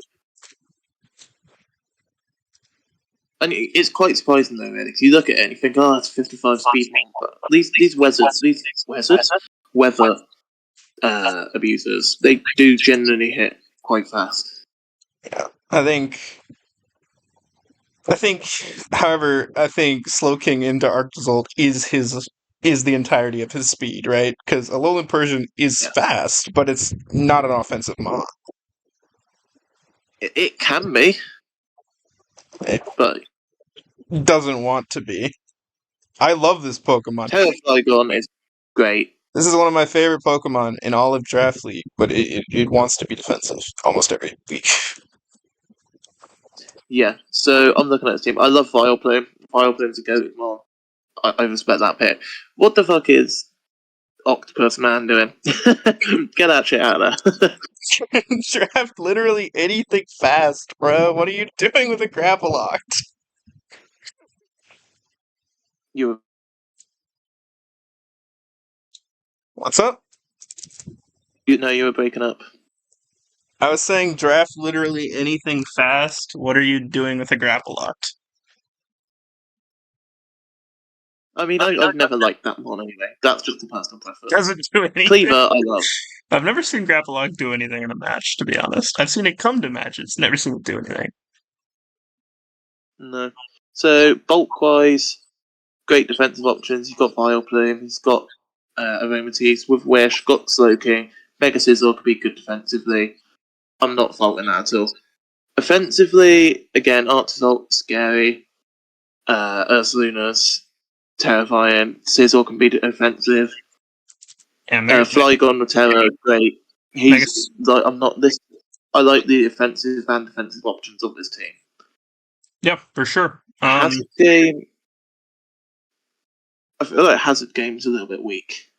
And it's quite surprising though, really, because you look at it and you think, oh, it's 55 speed monk, but these weather abusers, they do generally hit quite fast. Yeah, however, I think Slow King into Arctisol is the entirety of his speed, right? Because Alolan Persian is Yeah. fast, but it's not an offensive mon. It can be, but Doesn't want to be. I love this Pokemon. Terraflygon is great. This is one of my favorite Pokemon in all of Draft League, but it wants to be defensive almost every week. Yeah, so I'm looking at this team. I love Vileplume. Vileplume's a goat mon. I respect that pick. What the fuck is Octopus Man doing? Get that shit out of there. Draft literally anything fast, bro. What are you doing with a Grapploct? You What's up? know you were breaking up. I was saying draft literally anything fast. What are you doing with a Grapploct? I mean, I've never liked that one anyway. That's just a personal preference. Doesn't do anything. Cleaver, I love. I've never seen Grapploct do anything in a match, to be honest. I've seen it come to matches, never seen it do anything. No. So, bulk-wise, great defensive options. You've got Vileplume, he's got Aromatisse with Wish, got Slowking. Mega Scizor could be good defensively. I'm not faulting that at all. Offensively, again, Arctisol, scary. Ursaluna's terrifying. Scizor can be offensive. Yeah, Flygon, Terra, great. He's like, I'm not this. I like the offensive and defensive options of this team. Yeah, for sure. Hazard game. I feel like Hazard game's a little bit weak.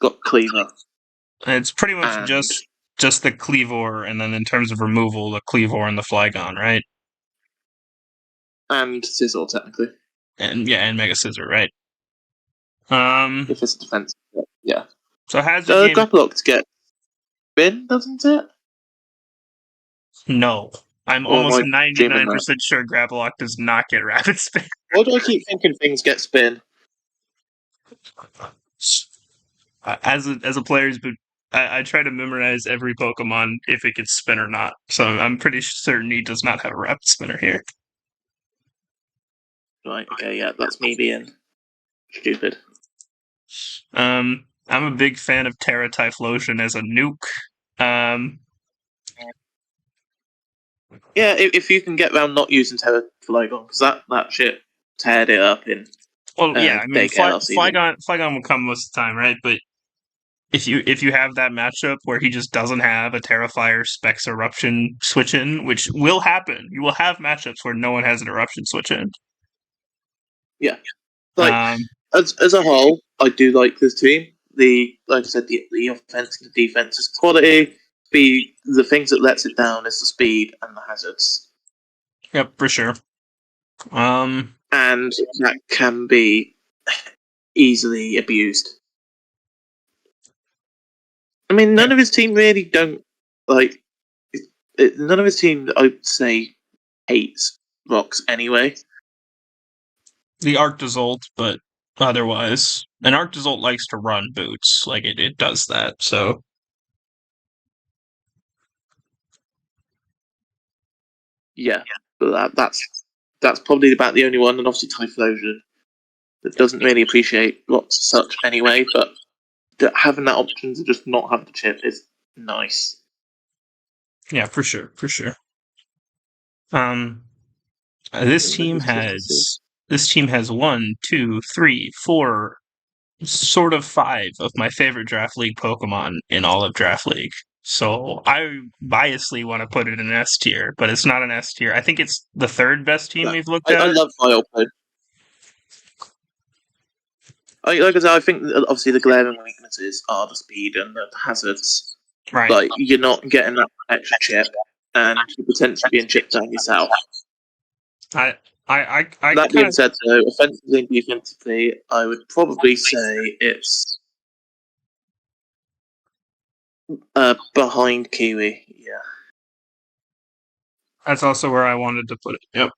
Got Cleaver. It's pretty much just the Cleavor, and then in terms of removal, the Cleavor and the Flygon, right? And Scizor, technically. And Mega Scizor, right? If it's defensive, yeah. So Hazard game. Grapploct get spin, doesn't it? No. I'm Or almost am I 99% sure Grapploct does not get Rapid Spin. Why do I keep thinking things get spin? As a player's boot, I try to memorize every Pokemon if it gets spin or not. So I'm pretty certain he does not have a Rapid Spinner here. Right, okay, yeah, that's me being stupid. I'm a big fan of Terra Typhlosion as a nuke. Yeah, if you can get around not using Terra Flygon, because that shit teared it up in Well, yeah, I mean, Flygon Flygon will come most of the time, right? But if you have that matchup where he just doesn't have a Terrifier Specs Eruption switch in, which will happen, you will have matchups where no one has an Eruption switch in. Yeah, like as a whole, I do like this team. Like I said, the offense and the defense is quality. The things that lets it down is the speed and the hazards. Yep, for sure. And that can be easily abused. I mean, none of his team really don't like. None of his team, I'd say, hates rocks anyway. The Arctozolt, but otherwise, an Arctozolt likes to run boots. Like it does that. So yeah, but that's probably about the only one, and obviously Typhlosion that doesn't really appreciate rocks as such anyway. But having that option to just not have the chip is nice. Yeah, for sure, for sure. This team has 1, 2, 3, 4, sort of 5 of my favorite Draft League Pokemon in all of Draft League. So I biasly want to put it in S tier, but it's not an S tier. I think it's the third best team No, we've looked I at. love Vileplume. Like I said, I think that obviously the glaring weaknesses are the speed and the hazards. Right. Like, you're not getting that extra chip, and you're potentially being chipped down yourself. I That kind being of said, though, offensively and defensively, I would probably say it's behind Kiwi. Yeah. that's also where I wanted to put it. Yep.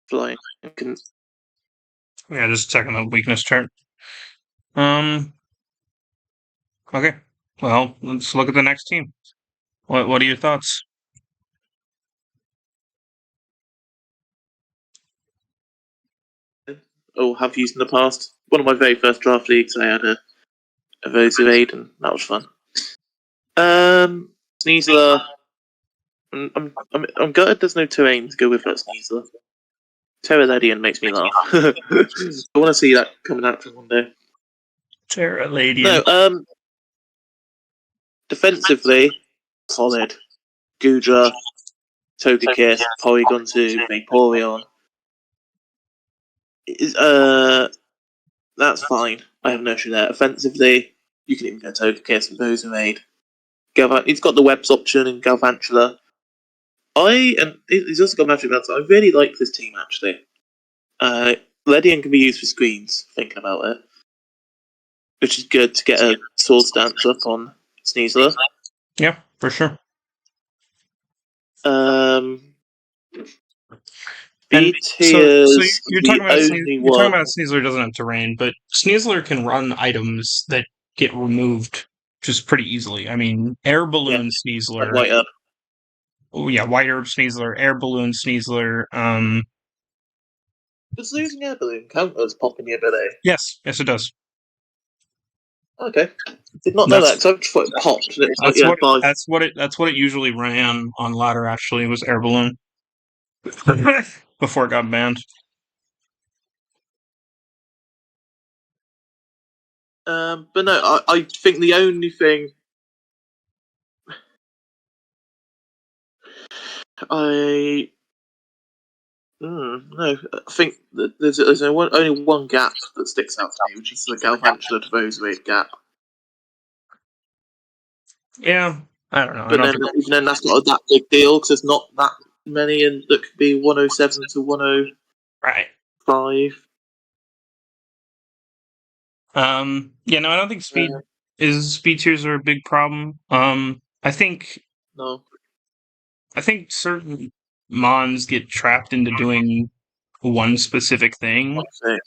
Flying. Yeah, just checking the weakness chart. Okay. Well, let's look at the next team. What are your thoughts? Oh, have used in the past. One of my very first draft leagues, I had a Evasive and that was fun. Sneasler. I'm gutted there's no terrain to go with that Sneasler. Terraledian makes me laugh. I want to see that coming out from one day. Terraladian. No, defensively, solid. Gudra, Togekiss, Porygon 2, Vaporeon. That's fine. I have no issue there. Offensively, you can even go Togekiss and Roserade. He's got the webs option in Galvantula. He's also got Magic Bounce. I really like this team actually. Ledian can be used for screens, thinking about it. Which is good to get a Swords Dance up on Sneasler. Yeah, for sure. B So tier's you're the talking about only you're talking one. about Sneasler doesn't have terrain, but Sneasler can run items that get removed just pretty easily. I mean, Air Yeah, Balloon like Sneasler. White Up. Oh yeah, White Herb Sneasler, Air Balloon Sneasler. Does losing Air Balloon count as popping your ability? Yes, it does. Okay. Did not know that, That's because I just thought it popped, and it was like, that's yeah, what 5. that's what it usually ran on ladder. Actually, was Air Balloon before it got banned. But no, I think the only thing I no, I think that there's only one gap that sticks out to me, which is the Galvantula to Roserade gap. Yeah, I don't know. I But don't then, think. even then, that's not that big deal because there's not that many, and that could be 107 to 105. Right. Yeah, no, I don't think speed tiers are a big problem. I think No, certain mons get trapped into doing one specific thing. honestly.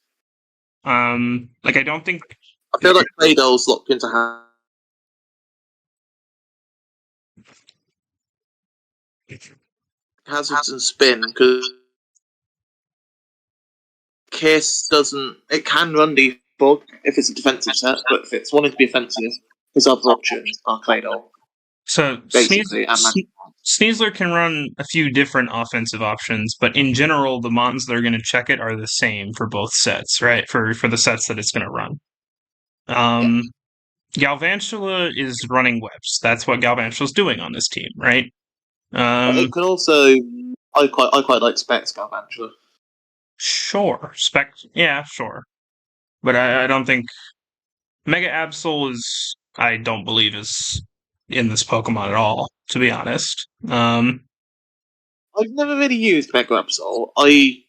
Like I don't think I feel like Playdol's locked into hazards and spin because Kiss doesn't. It can run defog if it's a defensive set, but if it's wanting to be offensive, his other options are Claydol, so. basically, and Magic. Sneasler can run a few different offensive options, but in general, the mons that are going to check it are the same for both sets, right? For the sets that it's going to run. Yeah. Galvantula is running webs. That's what Galvantula's doing on this team, right? It can also. I quite like Specs Galvantula. Sure. Yeah, sure. But I don't think Mega Absol I don't believe is in this Pokemon at all, to be honest. I've never really used Mega Absol. I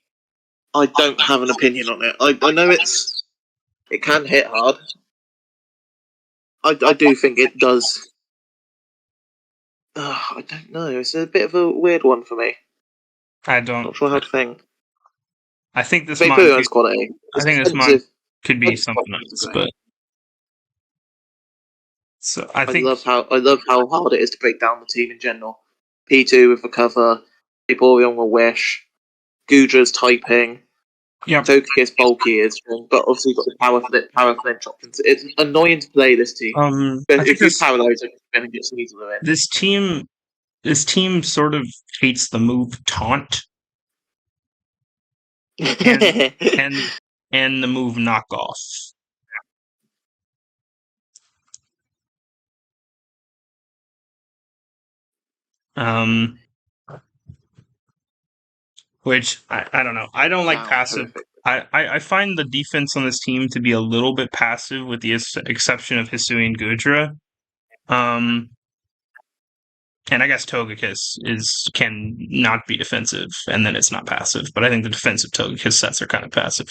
don't have an opinion on it. I know it can hit hard. I do think it does. I don't know. It's a bit of a weird one for me. I don't. Not sure how to think. I think this mon. Vaporeon's quality. I It's think this mon defensive. could be something else, but so I think I love how hard it is to break down the team in general. P2 with Recover, Vaporeon will Wish, Gudra's typing, yeah. Togekiss bulky is, but obviously you've got the power flinch options. It's annoying to play this team. I But think if you paralyze it, then it gets easily in. this team This team sort of hates the move taunt and and the move knockoff. Um, which I don't know. I don't like passive. horrific. I find the defense on this team to be a little bit passive, with the exception of Hisui and Gudra. And I guess Togekiss can not be defensive, and then it's not passive. But I think the defensive Togekiss sets are kind of passive.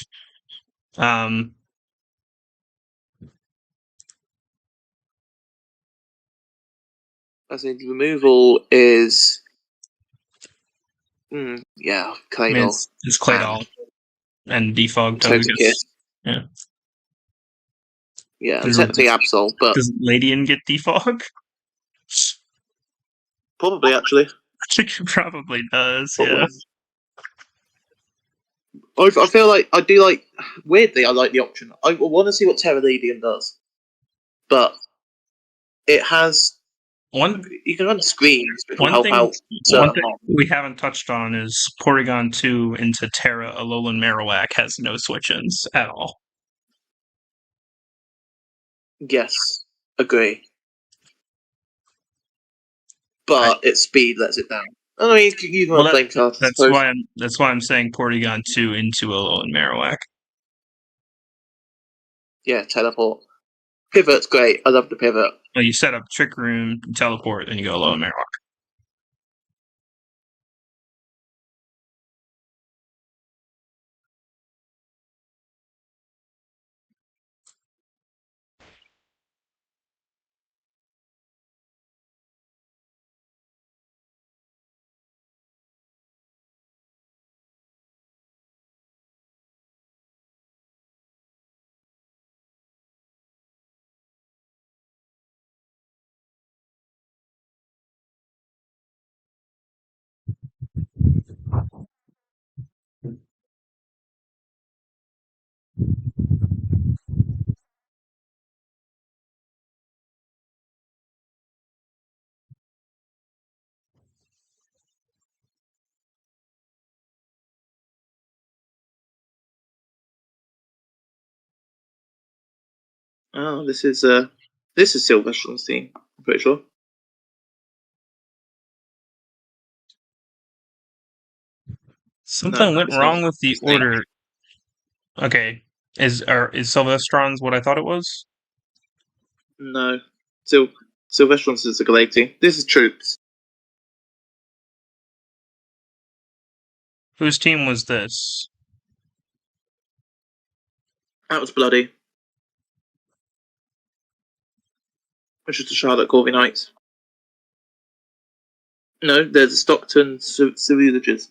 As in, removal is. Yeah, I mean, Claydol. it's Claydol and Defog Togekiss. Togekiss. Yeah. Yeah, technically Absol, but. Does Ladian get Defog? Probably, actually. I think it probably does, Probably. yeah. I feel like I do like. Weirdly, I like the option. I want to see what Terraladian does, but it has. You can run screens, which will help out. One thing we haven't touched on is Porygon 2 into Terra Alolan Marowak has no switch-ins at all. Yes, agree. But its speed lets it down. I mean, you can run Flame Card. That's why I'm saying Porygon 2 into Alolan Marowak. Yeah, teleport. Pivot's great. I love the pivot. Well, you set up Trick Room, teleport, and you go Alolan Marowak. Oh, this is Sylvester's team. I'm pretty sure. Something went wrong with the order. Okay, is Sylvestron's what I thought it was? No, Sylvester's is a Galactic. This is Troops. Whose team was this? That was Bloody. Which is the Charlotte Corby Knights. No, there's the Stockton Ceruleges.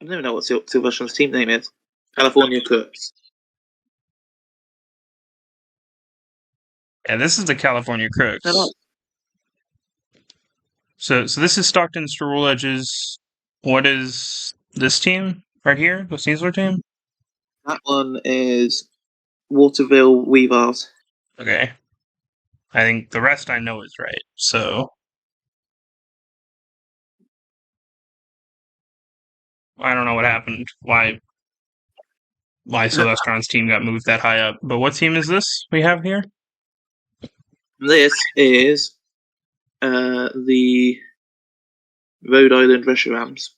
I don't even know what Sylvester's team name is. California Crooks. Yeah, this is the California Crooks. So this is Stockton Ceruleges. What is this team right here? The Caesar team? That one is Waterville Weavars. Okay. I think the rest I know is right, so I don't know what happened. Why Sylvestron's team got moved that high up. But what team is this we have here? This is the Rhode Island Reshiram's.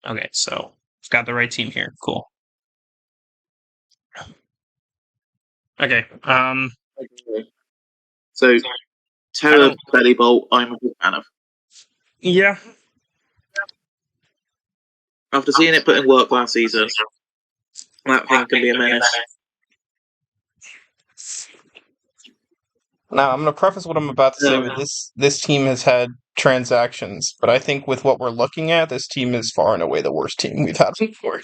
Okay, so it's got the right team here. Cool. Okay. So Terra Belly Bolt, I'm a big fan of. Yeah. After seeing it put in work last season, that thing can be a menace. Now, I'm going to preface what I'm about to say with this team has had transactions, but I think with what we're looking at, this team is far and away the worst team we've had before.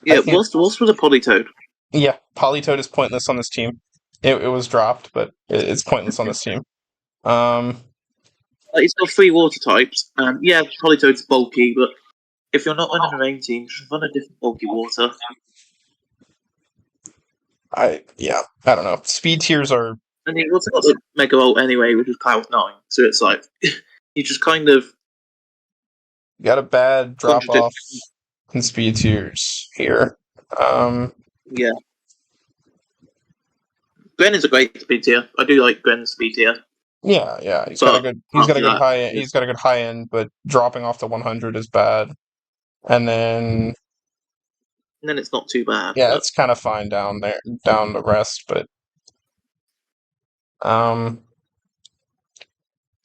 Yeah, what's with the Politoed? Yeah, Politoed is pointless on this team. It was dropped, but it's pointless on this team. It's got 3 water types. Yeah, Politoed's bulky, but if you're not running a main team, just run a different bulky water. I don't know. Speed tiers are And you've also got the Mega Volt anyway, which is Cloud 9. So it's like, you just kind of got a bad drop contradict. off in speed tiers here. Yeah. Gren is a great speed tier. I do like Gren's speed tier. Yeah. He's But got a after good that, high end, but dropping off to 100 is bad. And then it's not too bad. yeah, But it's kind of fine down there, down the rest, but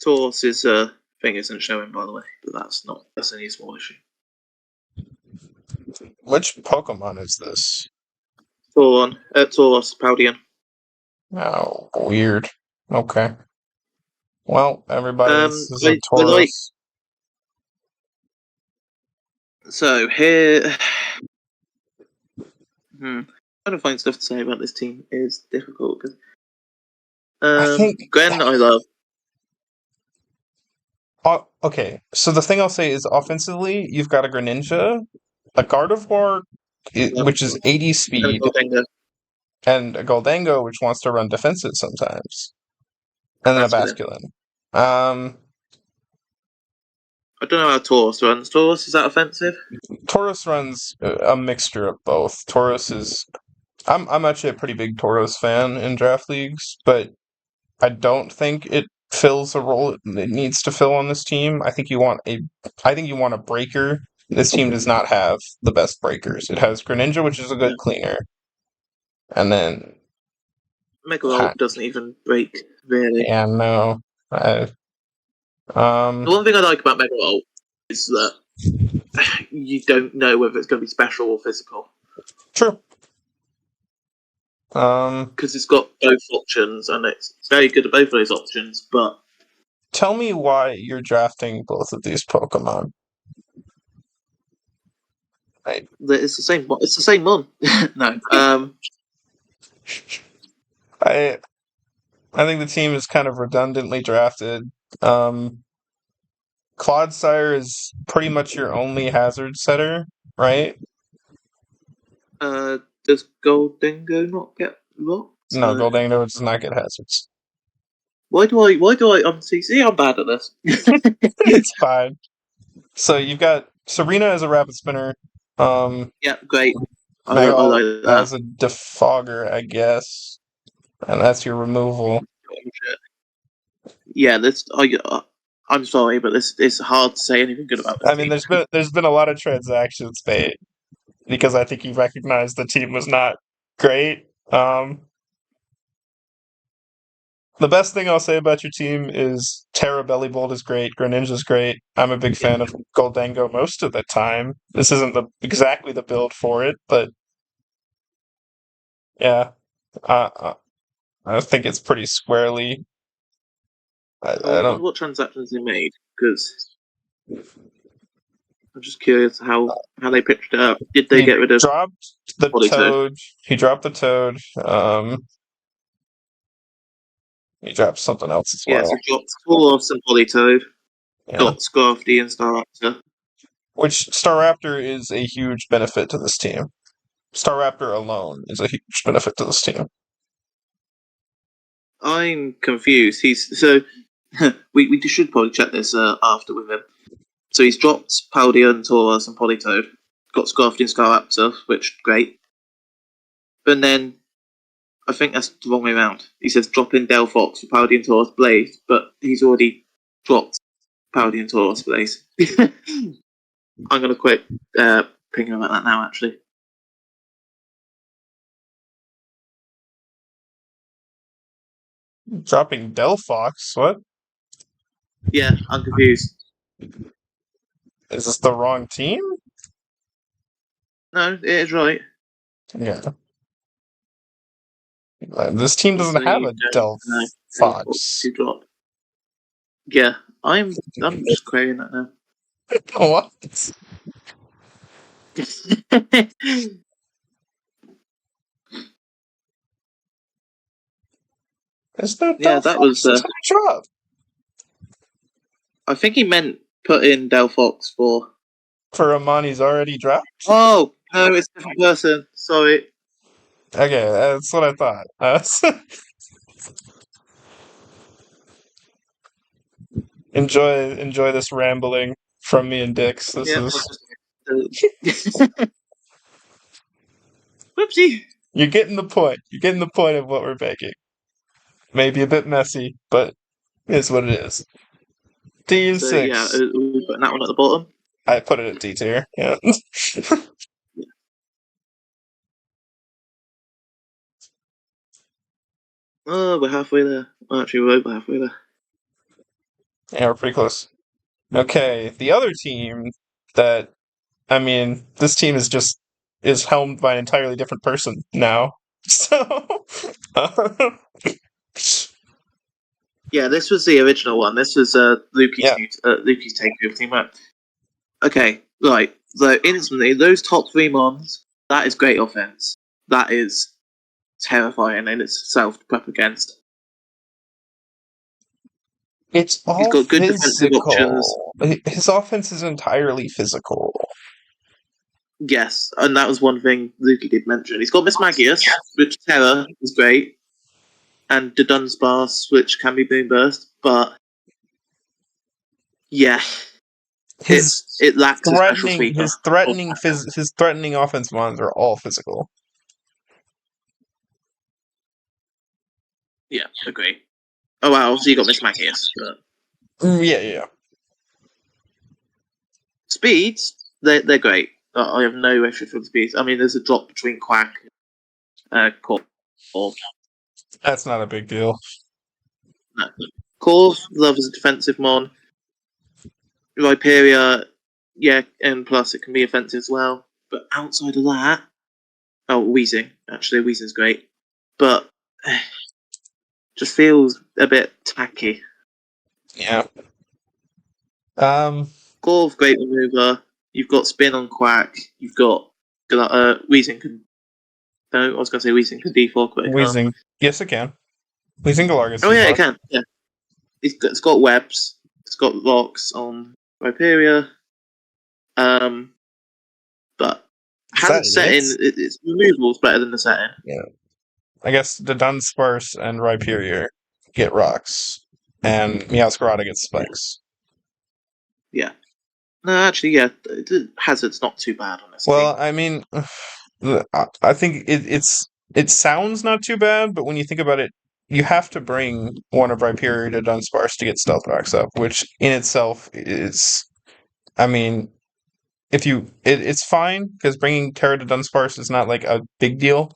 Taurus's thing isn't showing, by the way. But that's only a small issue. which Pokemon is this? Taurus, Paldean. Oh, weird. Okay. Well, everybody's is a I like. Tauros. So here, trying to find stuff to say about this team is difficult. I think. Gren, I love. Okay, so the thing I'll say is offensively, you've got a Greninja, a Gardevoir, which is 80 speed, and a Goldango, which wants to run defensive sometimes, and then a Basculin. I don't know how Taurus runs. Taurus, is that offensive? Tauros runs a mixture of both. Tauros is. I'm actually a pretty big Tauros fan in draft leagues, but I don't think it fills a role it needs to fill on this team. I think you want a breaker. This team does not have the best breakers. It has Greninja, which is a good cleaner, and then Mega doesn't even break really. Yeah, no. The one thing I like about Mega Volt is that you don't know whether it's going to be special or physical. True. Because it's got both options, and it's very good at both of those options. But tell me why you're drafting both of these Pokemon. it's the same. It's the same one. No. I think the team is kind of redundantly drafted. Clodsire is pretty much your only hazard setter, right? Does Goldango not get locked? No, Goldango does not get hazards. Why do I see, I'm bad at this. It's fine. So you've got Serena as a rapid spinner. Yeah, great. I Magol like that. as a defogger, I guess. And that's your removal. Yeah, I'm sorry, but it's hard to say anything good about this team. There's been a lot of transactions made because I think you recognize the team was not great. The best thing I'll say about your team is Terra Bellybolt is great, Greninja's great. I'm a big fan of Goldango most of the time. This isn't exactly the build for it, but yeah, I think it's pretty squarely. I wonder don't. what transactions they made, because I'm just curious how they pitched it up. Did they get rid of dropped the Toad? He dropped the Toad. He dropped something else as well. Yeah, so he dropped Tauros and Politoed. Yeah. Got Scarfdy and Staraptor. Which Staraptor is a huge benefit to this team. Staraptor alone is a huge benefit to this team. I'm confused. We should probably check this after with him. So he's dropped Paldean, Tauros, and Politoed. Got Scarfdy and Staraptor, which great. But then I think that's the wrong way around. He says drop in Delphox for Paldean, Tauros, Blaze, but he's already dropped Paldean, Tauros, Blaze. I'm going to quick ping him about that now, actually. Dropping Delphox? What? Yeah, I'm confused. Is this the wrong team? No, it is right. Yeah. This team doesn't have a Delphox. To drop. Yeah, I'm just querying that now. What? There's no Delphox. That was drop. I think he meant put in Delphox for For a mon he's already dropped? Oh, no, it's a different person. Sorry. Okay, that's what I thought. Enjoy this rambling from me and Dix. This Yeah, is whoopsie. you're getting the point. You're getting the point of what we're making. Maybe a bit messy, but it's what it is. So yeah, D6. we're putting that one at the bottom. I put it at D tier. Yeah. Oh, we're halfway there. Well, actually, we're over halfway there. Yeah, we're pretty close. Okay, the other team that I mean, this team is helmed by an entirely different person now. So Yeah, this was the original one. This was Lukey's yeah, Lukey's takeover team. Right. Okay, right. So instantly, those top three mons, that is great offense. That is terrifying in itself to prep against. it's He's all got good defensive options. physical. His offense is entirely physical. Yes, and that was one thing Lukey did mention. He's got Miss Magius, which Terror is great, and the Dunsparce, which can be boom burst, but yeah, His it lacks a special threatening, sweeper. his threatening offense ones are all physical. Yeah, agree. Oh wow, obviously you got Miss Magius, but Yeah. speeds, they're great. I have no issue for the speeds. I mean, there's a drop between Quack and Corv. That's not a big deal. No. Corv, love as a defensive mon. Rhyperia, yeah, and plus it can be offensive as well. But outside of that, oh, Weezing. Actually, Weezing's great. But just feels a bit tacky. Yeah. Corv, great maneuver. You've got spin on Quack. You've got Weezing can. No, I was going to say Weezing can default, but it can't. Weezing. Yes, it can. Weezing Galar gets Oh yeah, it default. can. Yeah, it's got webs. It's got locks on Rhyperia. But has its setting. Its removal's better than the setting. Yeah. I guess the Dunsparce and Rhyperior get rocks, and Meowscarada gets spikes. Yeah. No, actually, yeah, Hazard's not too bad, honestly. Well, I mean, I think it sounds not too bad, but when you think about it, you have to bring one of Rhyperior to Dunsparce to get Stealth Rocks up, which in itself is, I mean, it's fine because bringing Terra to Dunsparce is not like a big deal,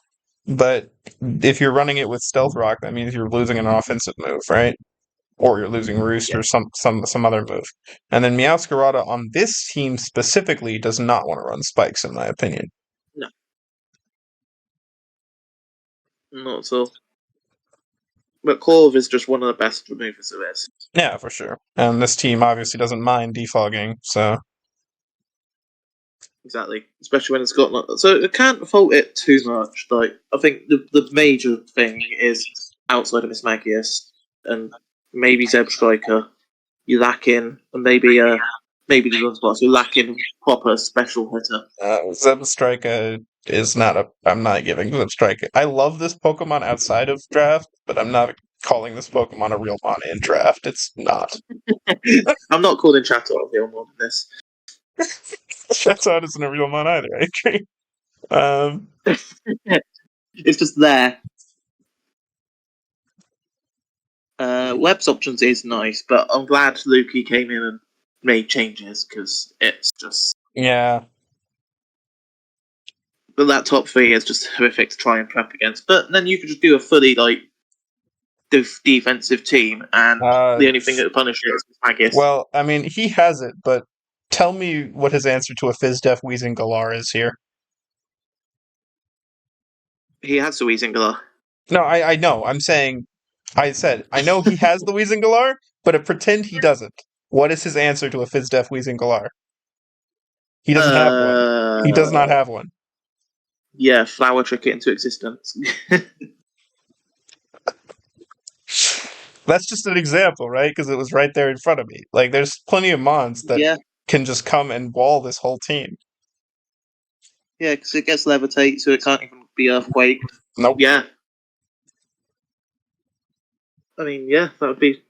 but if you're running it with Stealth Rock, that means you're losing an offensive move, right? Or you're losing Roost Yeah. or some other move. And then Meowscarada on this team specifically does not want to run spikes, in my opinion. No. Not at all. But Corv is just one of the best removers there is. Yeah, for sure. And this team obviously doesn't mind defogging, so Exactly. Especially when it's got... So I can't fault it too much. Like, I think the major thing is outside of Miss Magius and maybe Zeb Striker, you're lacking, and maybe the Dunsparce, you're lacking proper special hitter. Zebstrika is not a. I'm not giving Zebstrika. I love this Pokemon outside of draft, but I'm not calling this Pokemon a real mon in draft. It's not. I'm not calling Chatot a real mod in this. Chatot isn't a real mon either. I agree. It's just there. Web's options is nice, but I'm glad Lukey came in and made changes because it's just. Yeah. But that top three is just horrific to try and prep against. But then you could just do a fully defensive team, and the only thing that would punish it is Magius. Well, I mean, he has it, but tell me what his answer to a Fizdef Weezing Galar is here. He has the Weezingler. No, I know. I'm saying, I said, I know he has the Weezing Galar, but pretend he doesn't. What is his answer to a Fizdef Weezing Galar? He doesn't have one. He does not have one. Yeah, flower trick it into existence. That's just an example, right? Because it was right there in front of me. Like, there's plenty of mons that can just come and wall this whole team. Yeah, because it gets levitate, so it can't even be earthquaked. Nope. Yeah. I mean, yeah, that would be.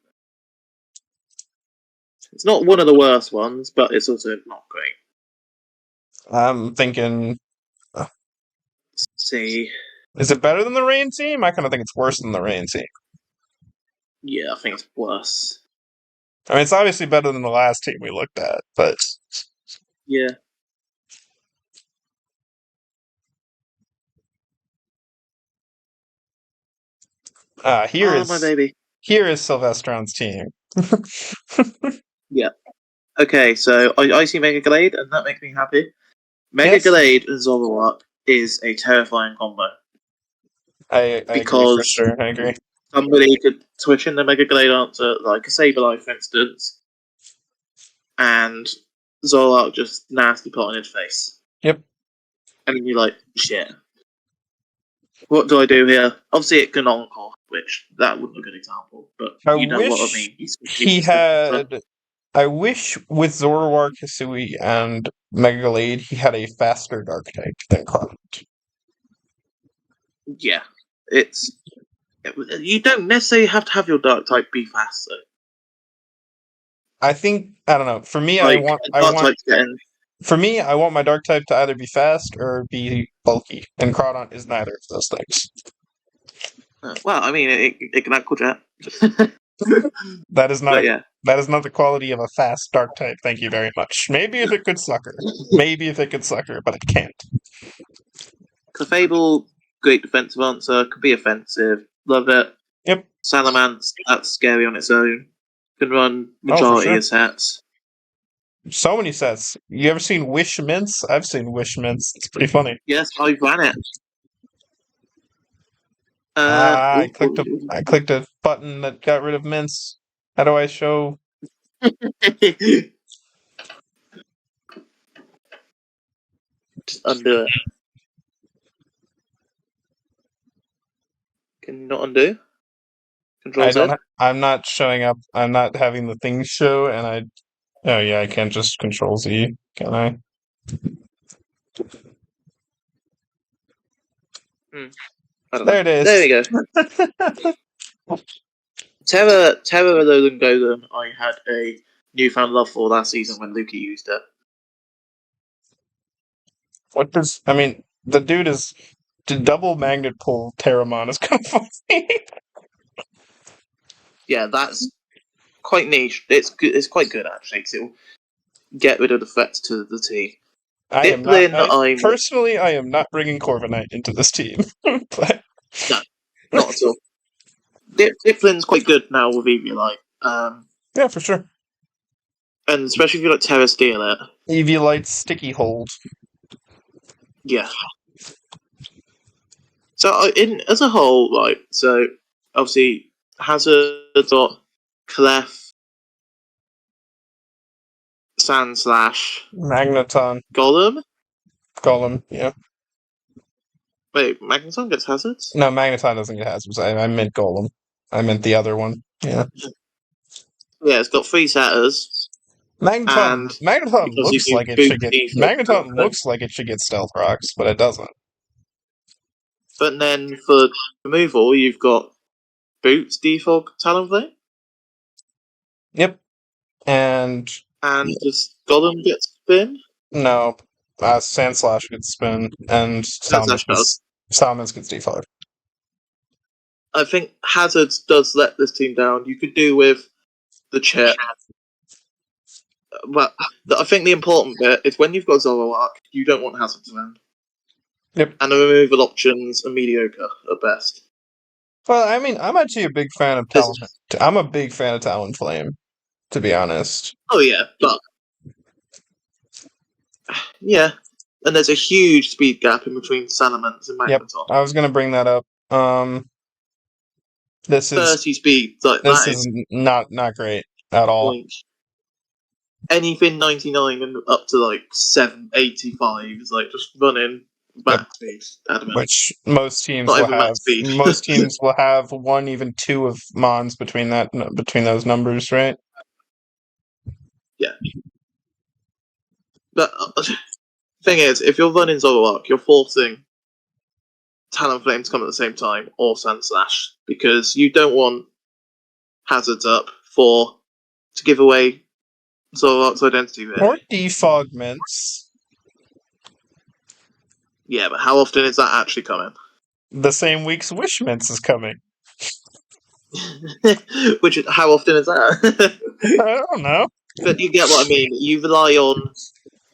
It's not one of the worst ones, but it's also not great. I'm thinking, Let's see. is it better than the Rain team? I kind of think it's worse than the Rain team. Yeah, I think it's worse. I mean, it's obviously better than the last team we looked at, but Yeah. here My is baby. Sylvestron's team. Yeah. Okay, so I see Mega Glade, and that makes me happy. Mega Yes. Glade and Zoroark is a terrifying combo. I agree for Because sure. I agree. somebody could switch in the Mega Glade onto, like, a Sableye, for instance, and Zoroark just nasty pot on his face. Yep. And you're like, shit. What do I do here? Obviously, it can encore, which that wasn't a good example, but you know what I mean. I wish with Zoroark, Hisui, and Mega Glade, he had a faster Dark type than Cloud. Yeah, you don't necessarily have to have your Dark type be fast though. I think I don't know. For me, Like, For me, I want my Dark type to either be fast or be bulky, and Crawdon is neither of those things. Well, I mean, it can actual jet. That is not. Yeah. That is not the quality of a fast Dark type. Thank you very much. Maybe if it could Sucker. But it can't. Clefable, great defensive answer. Could be offensive. Love it. Yep. Salamence, that's scary on its own. Can run majority of sets. So many sets. You ever seen Wish Mints? I've seen Wish Mints. It's pretty funny. Yes, I ran it. I clicked a button that got rid of mints. How do I show? Just undo it. Can you not undo? Control Z? I'm not showing up. I'm not having the things show, and I. Oh yeah, I can't just Control Z, can I? There it is. There we go. Terra Alolan Golem, I had a newfound love for last season when Luki used it. The dude is to double magnet pull Terramon is kind of funny. Yeah, that's quite niche. It's good. It's quite good actually, because it'll get rid of the threats to the team. I am not bringing Corviknight into this team. But... No, not at all. Diplin's quite good now with Eviolite. Yeah, for sure. And especially if you like Terra Steel it. Eviolite's sticky hold. Yeah. So as a whole, right? So obviously Hazard got Clef, Sandslash, Magneton, Golem, yeah. Wait, Magneton gets hazards? No, Magneton doesn't get hazards. I meant Golem. I meant the other one. Yeah. Yeah, it's got 3 setters. Magneton looks like it should get. Magneton looks like it should get Stealth Rocks, but it doesn't. But then for removal, you've got Boots, Defog, Talonflame. Yep. And does Golem get spin? No. Sandslash gets spin, and Salamence gets defog. I think Hazard does let this team down. You could do with the chip. But I think the important bit is when you've got Zoroark, you don't want Hazard around. Yep. And the removal options are mediocre at best. Well, I mean, I'm actually a big fan of Talon. I'm a big fan of Talonflame, to be honest. Oh yeah, but yeah, and there's a huge speed gap in between Salamence and Magneton. Yep, I was going to bring that up. This is 30 speed. Like, this is not great at all. Anything 99 and up to like 785 is like just running max speed. Which most teams will have. Most teams will have 1, even 2 of Mons between those numbers, right? Yeah. But thing is, if you're running Zoroark, you're forcing Talonflame to come at the same time, or Sandslash, because you don't want Hazards up to give away Zoroark's identity, really. Or Defogments. Yeah, but how often is that actually coming? The same week's Wishmints is coming. How often is that? I don't know. But you get what I mean. You rely on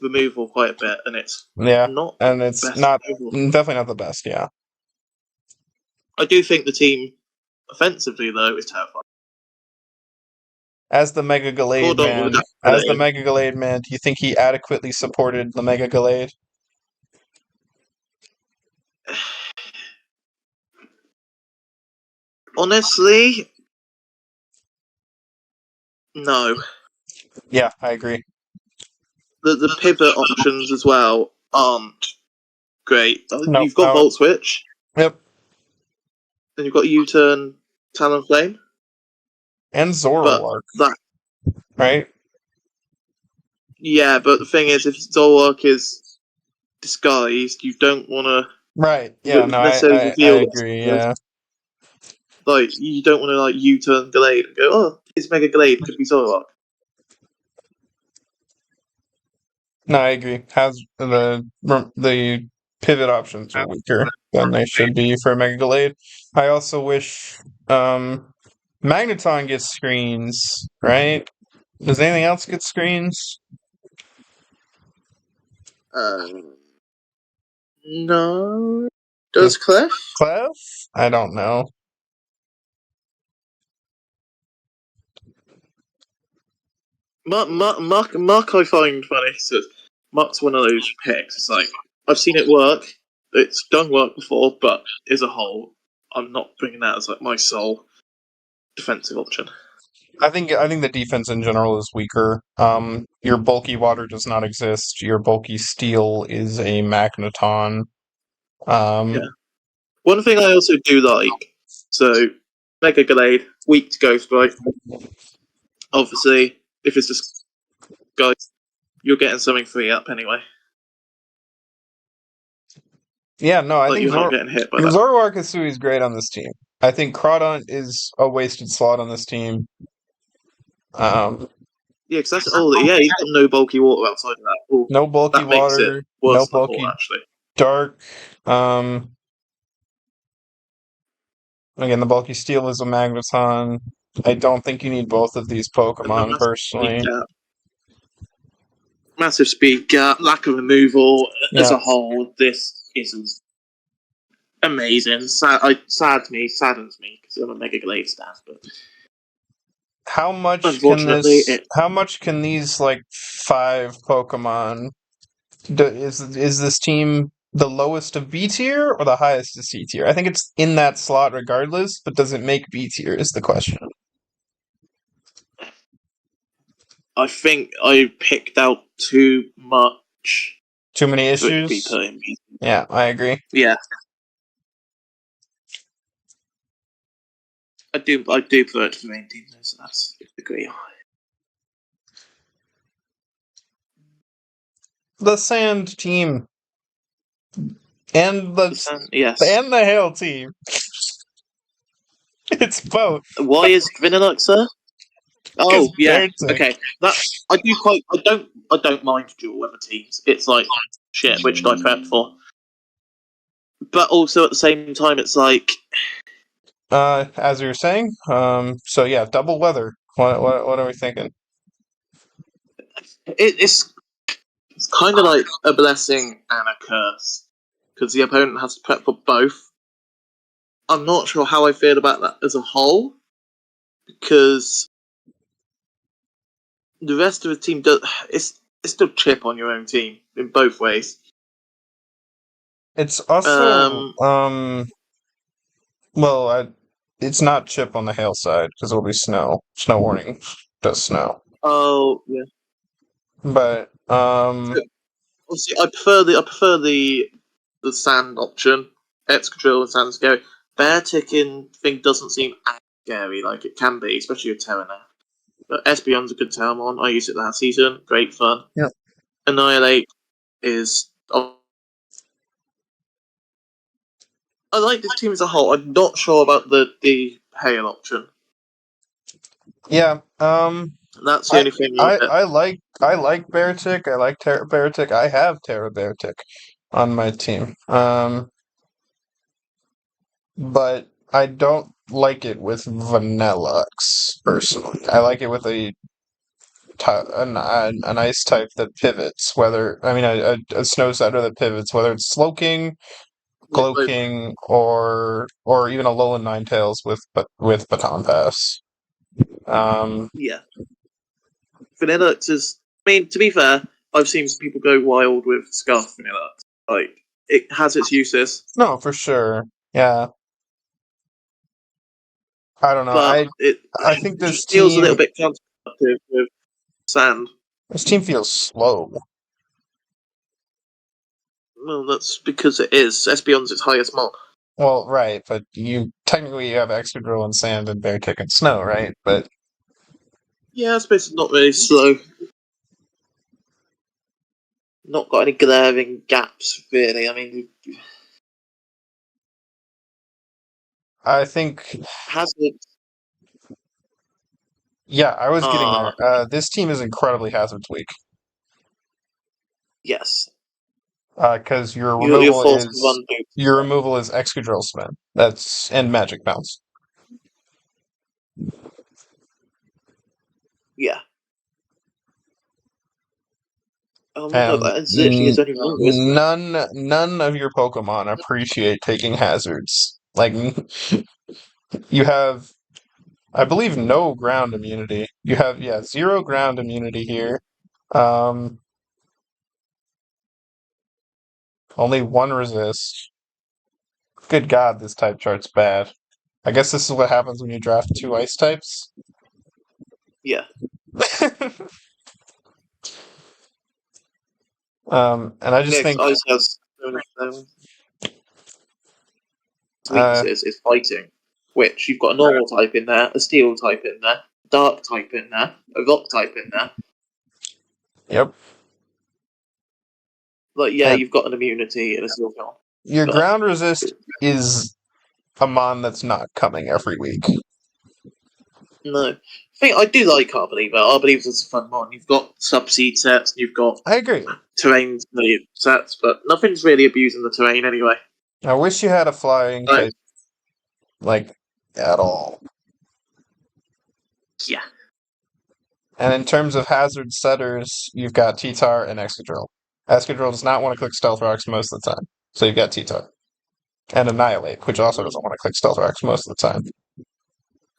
removal quite a bit, and it's not and it's best not removal. definitely not the best. Yeah, I do think the team offensively though is terrifying. as the Mega Gallade Cordon man, do you think he adequately supported the Mega Gallade? Honestly, no. Yeah, I agree. The pivot options as well aren't great. No, You've got Volt Switch. Yep. And you've got U-Turn, Talonflame. And Zoroark. But right? Yeah, but the thing is, if Zoroark is disguised, you don't want to Right. Yeah, no, I agree, yeah. Like, you don't want to, like, U-turn Gallade and go, oh, it's Mega Gallade, could be Zoroark. No, I agree. Has the pivot options are weaker than they should be for Mega Gallade. I also wish Magneton gets screens, right? Does anything else get screens? No. Does Clef? Clef? I don't know. Mark I find funny. So Mark's one of those picks. It's like, I've seen it work. It's done work before, but as a whole, I'm not bringing that as like my sole defensive option. I think the defense in general is weaker. Your bulky water does not exist. Your bulky steel is a Magneton. Yeah. One thing I also do like, so Mega Gallade, weak to Ghost Bite. Obviously, if it's just guys, you're getting something free up anyway. Yeah, no, I think you're not getting hit by that. Zoroark is great on this team. I think Crawdaunt is a wasted slot on this team. Yeah, because that's all. Yeah, he's got no bulky water outside of that. Ooh, no bulky that makes water. It worse no than bulky before, actually. Dark. Again, the bulky steel is a Magneton. I don't think you need both of these Pokemon, personally. Massive speed gap, lack of removal. As a whole, this isn't amazing. Saddens me because I'm a Mega Glade stan. But how much can these like 5 Pokemon? Is this team the lowest of B tier or the highest of C tier? I think it's in that slot regardless, but does it make B tier is the question. I think I picked out too much. Too many issues? Yeah, I agree. Yeah. I do prefer it to the main team, so that's agree. The Sand team. And and the Hail team. It's both. Why is Vinilux there? Oh yeah, okay. That I don't mind dual weather teams. It's like shit, which did I prep for? But also at the same time, it's like as you were saying, so yeah, double weather. What are we thinking? It's kind of like a blessing and a curse because the opponent has to prep for both. I'm not sure how I feel about that as a whole because the rest of the team does. It's still chip on your own team in both ways. It's also well, it's not chip on the Hail side because it'll be snow. Snow warning does snow. Oh yeah. But obviously, I prefer the sand option. Excadrill and sand scary. Bear ticking thing doesn't seem as scary like it can be, especially with Terra now. But Espeon's a good Terramon. I used it last season. Great fun. Yeah. Annihilate is. I like this team as a whole. I'm not sure about the Hail option. Yeah. That's the only thing. I like Beartic. I like Beartic. I have Terra Beartic on my team. But I don't like it with Vanillux personally. I like it with an ice type that pivots. A snow setter that pivots, whether it's Slowking, Glowking, or even a Alolan Ninetales with Baton Pass. Yeah. Vanillux is. I mean, to be fair, I've seen people go wild with Scarf Vanillux. Like, it has its uses. No, for sure. Yeah. I don't know. But it I think just feels a little bit counterproductive with Sand. this team feels slow. Well, that's because it is. Espeon's its highest mod. Well, right, but you have Excadrill and Sand and Beartic and Snow, right? But Yeah, I suppose it's not really slow. Not got any glaring gaps, really. I mean, I think, Hazard. yeah, I was getting there. This team is incredibly Hazard's weak Yes. because You're forced to run boots. your removal is Excadrill Spin. That's and Magic Bounce. Yeah. Oh my god, And that is literally his only move, isn't it? none of your Pokemon appreciate taking hazards. Like you have, I believe, no ground immunity. You have, yeah, 0 ground immunity here. Um, only 1 resist. Good God, this type chart's bad. I guess this is what happens when you draft 2 ice types. Yeah. And I just Next, think, Ice has weaknesses is fighting, which you've got a normal type in there, a steel type in there, dark type in there, a rock type in there. yep. Like, yeah, And you've got an immunity and a steel film. your But ground resist is a mon that's not coming every week. no. I do like Arbaliva. Arbaliva's is a fun one. You've got subseed sets, and you've got I agree. terrain sets, but nothing's really abusing the terrain anyway. I wish you had a flying type, like, at all. Yeah. And in terms of hazard setters, you've got T-Tar and Excadrill. Excadrill does not want to click Stealth Rocks most of the time, so you've got T-Tar. And Annihilate, which also doesn't want to click Stealth Rocks most of the time.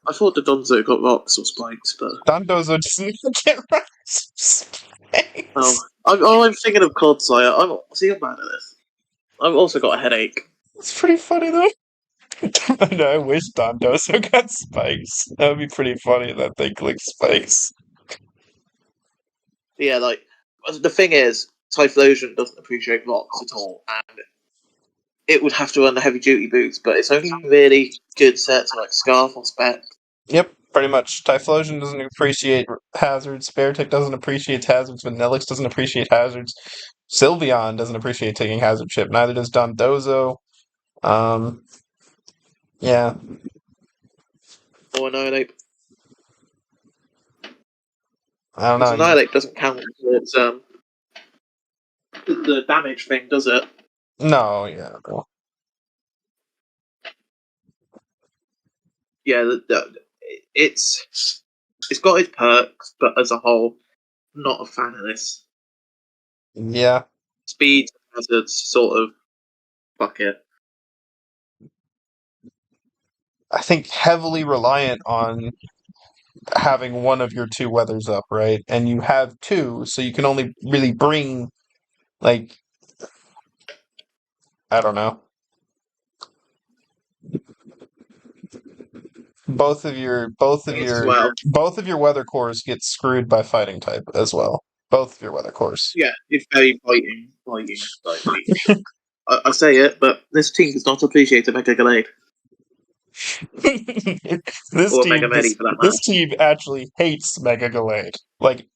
I thought the Donzo got rocks or spikes, but Dondozo doesn't even get rocks. oh, I'm thinking of Clodsire. I'm bad at this. I've also got a headache. It's pretty funny though. I wish Dondozo got spikes. That would be pretty funny that they click spikes. Yeah, like the thing is, Typhlosion doesn't appreciate rocks at all, and it would have to run the heavy duty boots, but it's only really good sets like Scarf or Spec. Yep, pretty much. Typhlosion doesn't appreciate hazards. Beartic doesn't appreciate hazards. Vanillix doesn't appreciate hazards. Sylveon doesn't appreciate taking hazard chip. Neither does Dondozo. Yeah. Or Annihilate. I don't Because know. Annihilate doesn't count towards the damage thing, does it? No, yeah. No. Yeah, it's got its perks, but as a whole, not a fan of this. Yeah. Speed hazards, sort of. Fuck it. I think heavily reliant on having one of your 2 weathers up, right? And you have 2, so you can only really bring, like, I don't know. Well, both of your weather cores get screwed by fighting type as well. Both of your weather cores. yeah, it's very fighting. Like, I say it, but this team does not appreciate a Mega Gallade. Or a Mega Medi, for that matter. This team actually hates Mega Gallade. Like,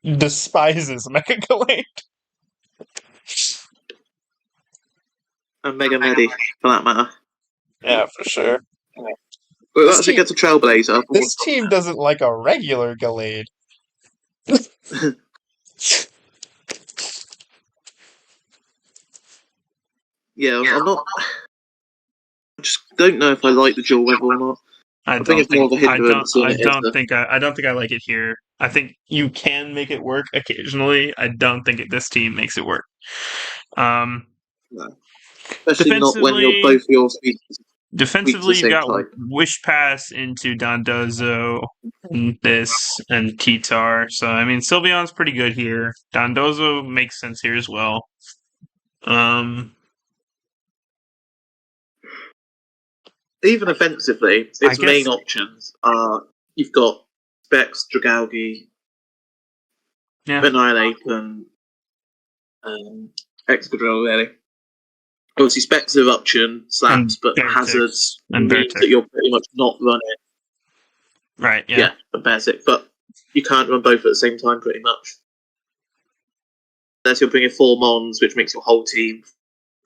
despises Mega Gallade. And Mega Medi, for that matter. Yeah, for sure. But This that's it team- gets a Trailblazer. This team doesn't like a regular Gallade. Yeah, I'm not. I just don't know if I like the dual weather or not. I think it's more of a hindrance than it is I don't think I like it here. I think you can make it work occasionally. I don't think this team makes it work. No. Especially not when you're Defensively, both your speed at the defensively, you've same got time. Wish Pass into Dondozo and this and Kitar. So I mean, Sylveon's pretty good here. Dondozo makes sense here as well. Even offensively, its guess- main options are you've got Specs, Dragalge, Yeah. Annihilate, and Excadrill, really. Obviously, Specs are option slaps, but Beartic. Hazards And means Beartic. that you're pretty much not running. Right, yeah. Yeah, and Basic, but you can't run both at the same time, pretty much. Unless you're bringing 4 Mons, which makes your whole team.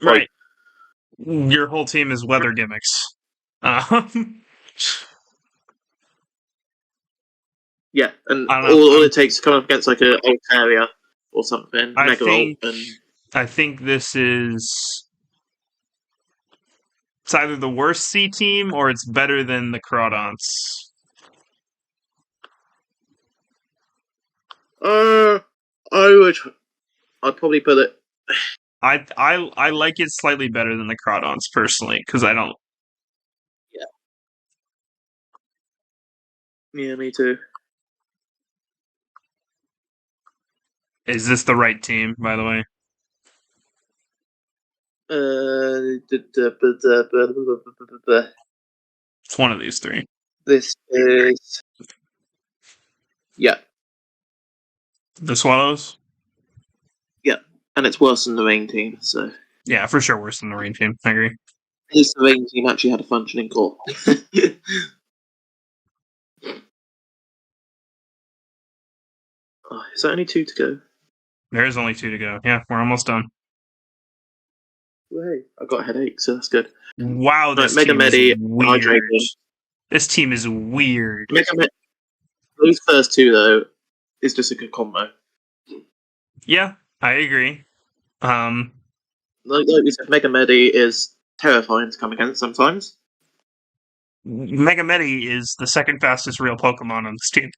Right. Your whole team is weather gimmicks. Yeah, and I don't know, all it takes to come up against like a Altaria or something, I Mega think- Ult, and I think this is. It's either the worst C team or it's better than the Crawdonts. I'd probably put it. I like it slightly better than the Crawdonts personally because I don't. Yeah, me too. Is this the right team, by the way? It's one of these three. This is. Yeah, The Swallows? and it's worse than the rain team, so. Yeah, for sure worse than the Rain team. I agree. At least the rain team actually had a functioning core. Is that only 2 to go? There is only 2 to go. Yeah, we're almost done. Hey, I got a headache, so that's good. Wow, this Mega team Medi, is weird. Hydrating. This team is weird. Mega Medi. Those first 2 though is just a good combo. Yeah, I agree. Like we said, Mega Medi is terrifying to come against sometimes. Mega Medi is the second fastest real Pokemon on this team.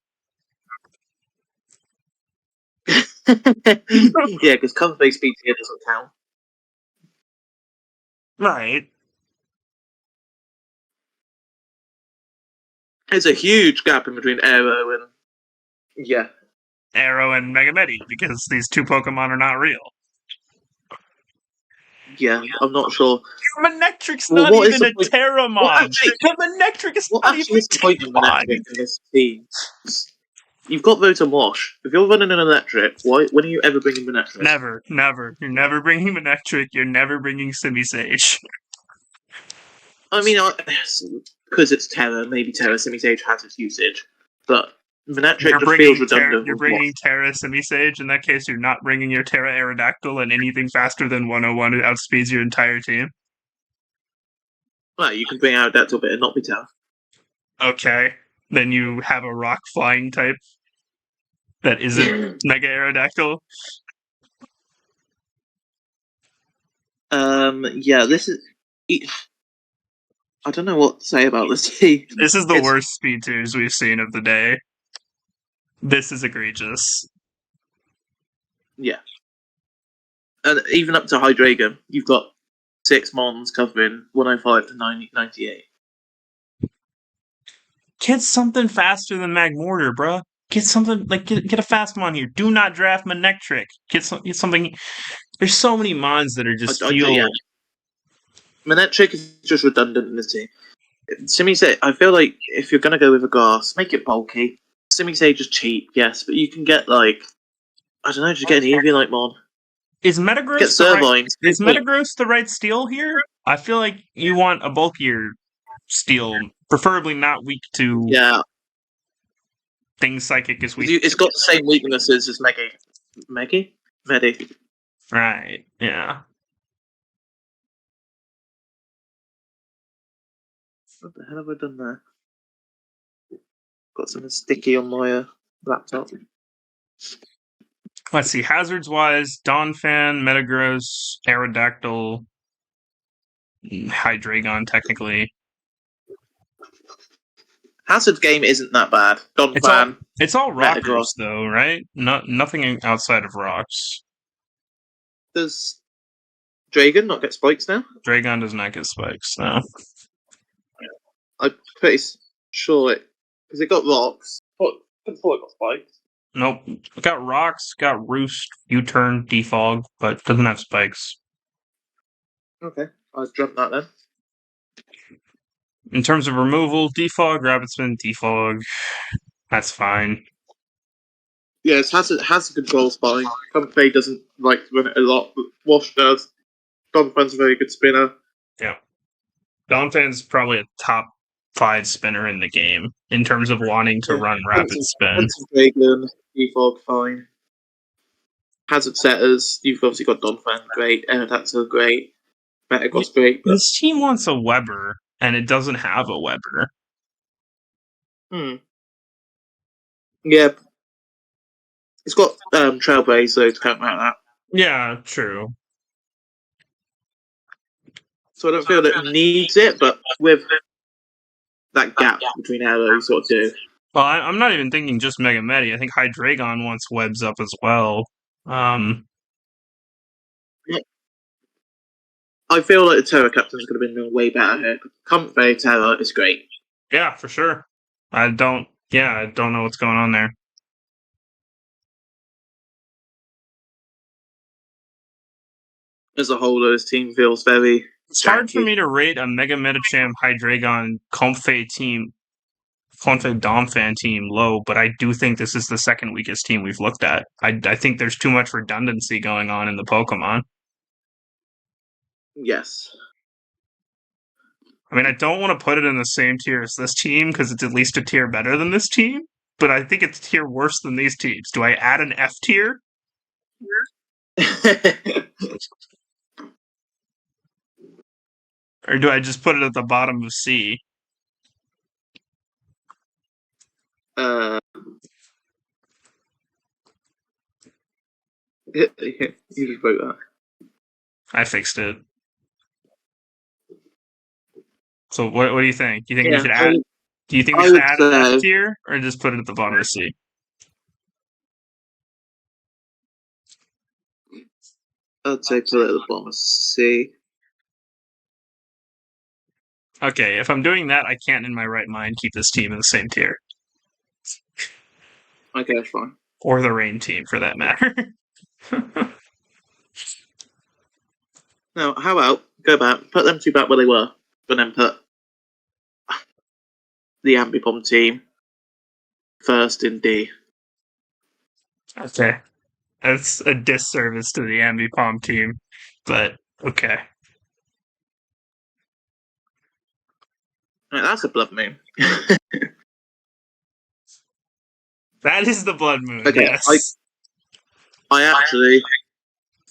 Yeah, because cover-based BTA doesn't count. Right. There's a huge gap in between Aero and Arrow and Mega Medi because these 2 Pokemon are not real. yeah. I'm not sure. Manectric's Well, not what is even the a point- Terramon. What actually- Manectric is What not actually even is the point of Terramon. Manectric in this team? You've got Rotom Wash. If you're running an Electric, when are you ever bringing Manectric? Never. You're never bringing Manectric. You're never bringing Simisage. I mean, because it's Terra, maybe Terra Simisage has its usage, but Manectric just feels redundant. You're bringing Terra Simisage. In that case, you're not bringing your Terra Aerodactyl, and anything faster than 101 outspeeds your entire team. Well, you can bring out Aerodactyl, but it not be Terra. Okay. Then you have a rock flying type that isn't Mega Aerodactyl. Yeah, this is. I don't know what to say about this team. This is the worst speed tiers we've seen of the day. This is egregious. Yeah. And even up to Hydreigon, you've got 6 Mons covering 105 to 98. Get something faster than Magmortar, bruh. Get something like get a fast mon here. Do not draft Manectric. Get something. There's so many mons that are just feel. Manectric is just redundant in this team. Simisage, I feel like if you're gonna go with a grass, make it bulky. Simisage is cheap, yes, but you can get like I don't know, just get an Evian-like mon. Is Metagross Get Servine. Is Metagross the right steal here? I feel like you want a bulkier steal, preferably not weak to things psychic as weak. It's got the same weaknesses as Medi. Right. Yeah. What the hell have I done there? Got something sticky on my laptop. Let's see. Hazards wise, Donphan, Metagross, Aerodactyl, Hydreigon, technically. Hazard's game isn't that bad. It's all Donphan, rockers Metagross. though, right? Nothing outside of rocks. Does Dragon not get spikes now? Dragon does not get spikes, no. I'm pretty sure it because it got rocks. Before it got spikes. Nope. It got rocks, got roost, U-turn, defog, but doesn't have spikes. Okay, I'll jump that then. In terms of removal, defog, rabbit spin, defog. That's fine. Yes, has a control spine. Comfey doesn't like to run it a lot, but Wash does. Donphan's a very good spinner. Yeah. Donphan's probably a top 5 spinner in the game in terms of wanting to run rapid spin. Dragon, defog, fine. Hazard setters, you've obviously got Donphan, great. Aerodactyl, great. Metagross, great. But... This team wants a Weber, and it doesn't have a Weber. Yeah. It's got Trailblaze, though, to counteract that. Yeah, true. So I don't feel that it needs it, but with that gap between arrows, you sort of do. Well, I'm not even thinking just Mega Medi. I think Hydreigon wants webs up as well. I feel like the Terra Captain's going to be way better here. Comfey Terra is great. Yeah, for sure. I don't know what's going on there. As a whole, this team feels very... It's hard for me to rate a Mega Medicham Hydreigon Comfey Donphan team low, but I do think this is the second weakest team we've looked at. I think there's too much redundancy going on in the Pokemon. Yes. I mean, I don't want to put it in the same tier as this team because it's at least a tier better than this team, but I think it's a tier worse than these teams. Do I add an F tier? Or do I just put it at the bottom of C? You just wrote that. I fixed it. So what do you think? Do you think we should add? Do you think we should add an F tier, or just put it at the bottom of C? I'd say put it at the bottom of C. Okay, if I'm doing that, I can't in my right mind keep this team in the same tier. Okay, that's fine. Or the Rain team, for that matter. Now, how about go back, put them two back where they were, but then put the Ambipom team first in D. Okay. That's a disservice to the Ambipom team, but okay. Right, that's a blood moon. That is the blood moon. Okay, yes. I actually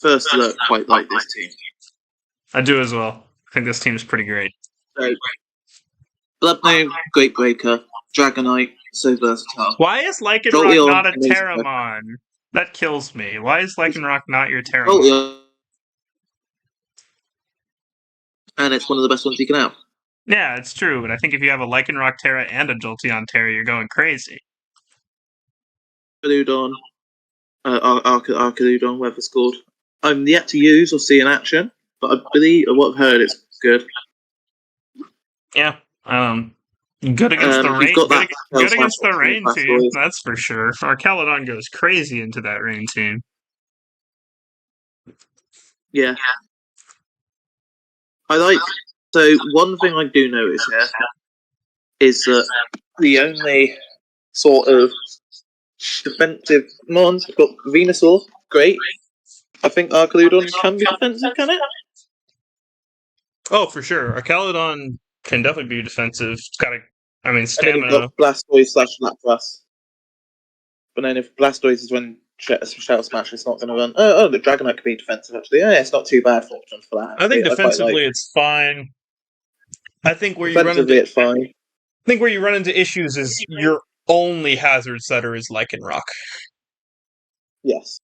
first look quite like this team. I do as well. I think this team is pretty great. So, blood moon, Great Breaker, Dragonite, so versatile. Why is Lycanroc not a Terramon? That kills me. Why is Lycanroc not your Terramon? And it's one of the best ones you can have. Yeah, it's true, but I think if you have a Lycanroc Terra and a Jolteon Terra, you're going crazy. Arcanudon, Arcanudon, whatever it's called. I'm yet to use or see in action, but I believe what I've heard it's good. Yeah, good against the rain. Good against the rain team, that's for sure. Arcaludon goes crazy into that rain team. Yeah. So one thing I do notice here is that the only sort of defensive mons, we've got Venusaur, great. I think Arcanudon can be defensive, can it? Oh, for sure. Arcaludon can definitely be defensive. It's got stamina. And then you've got Blastoise / Lapras. But then if Blastoise is when Shadow Smash is not going to run. Oh, the Dragonite could be defensive actually. Yeah, it's not too bad fortune for that. I think I quite defensively like. it's fine. I think where Defensively, it's fine. you run into issues is your only hazard setter is Lycanroc. Yes.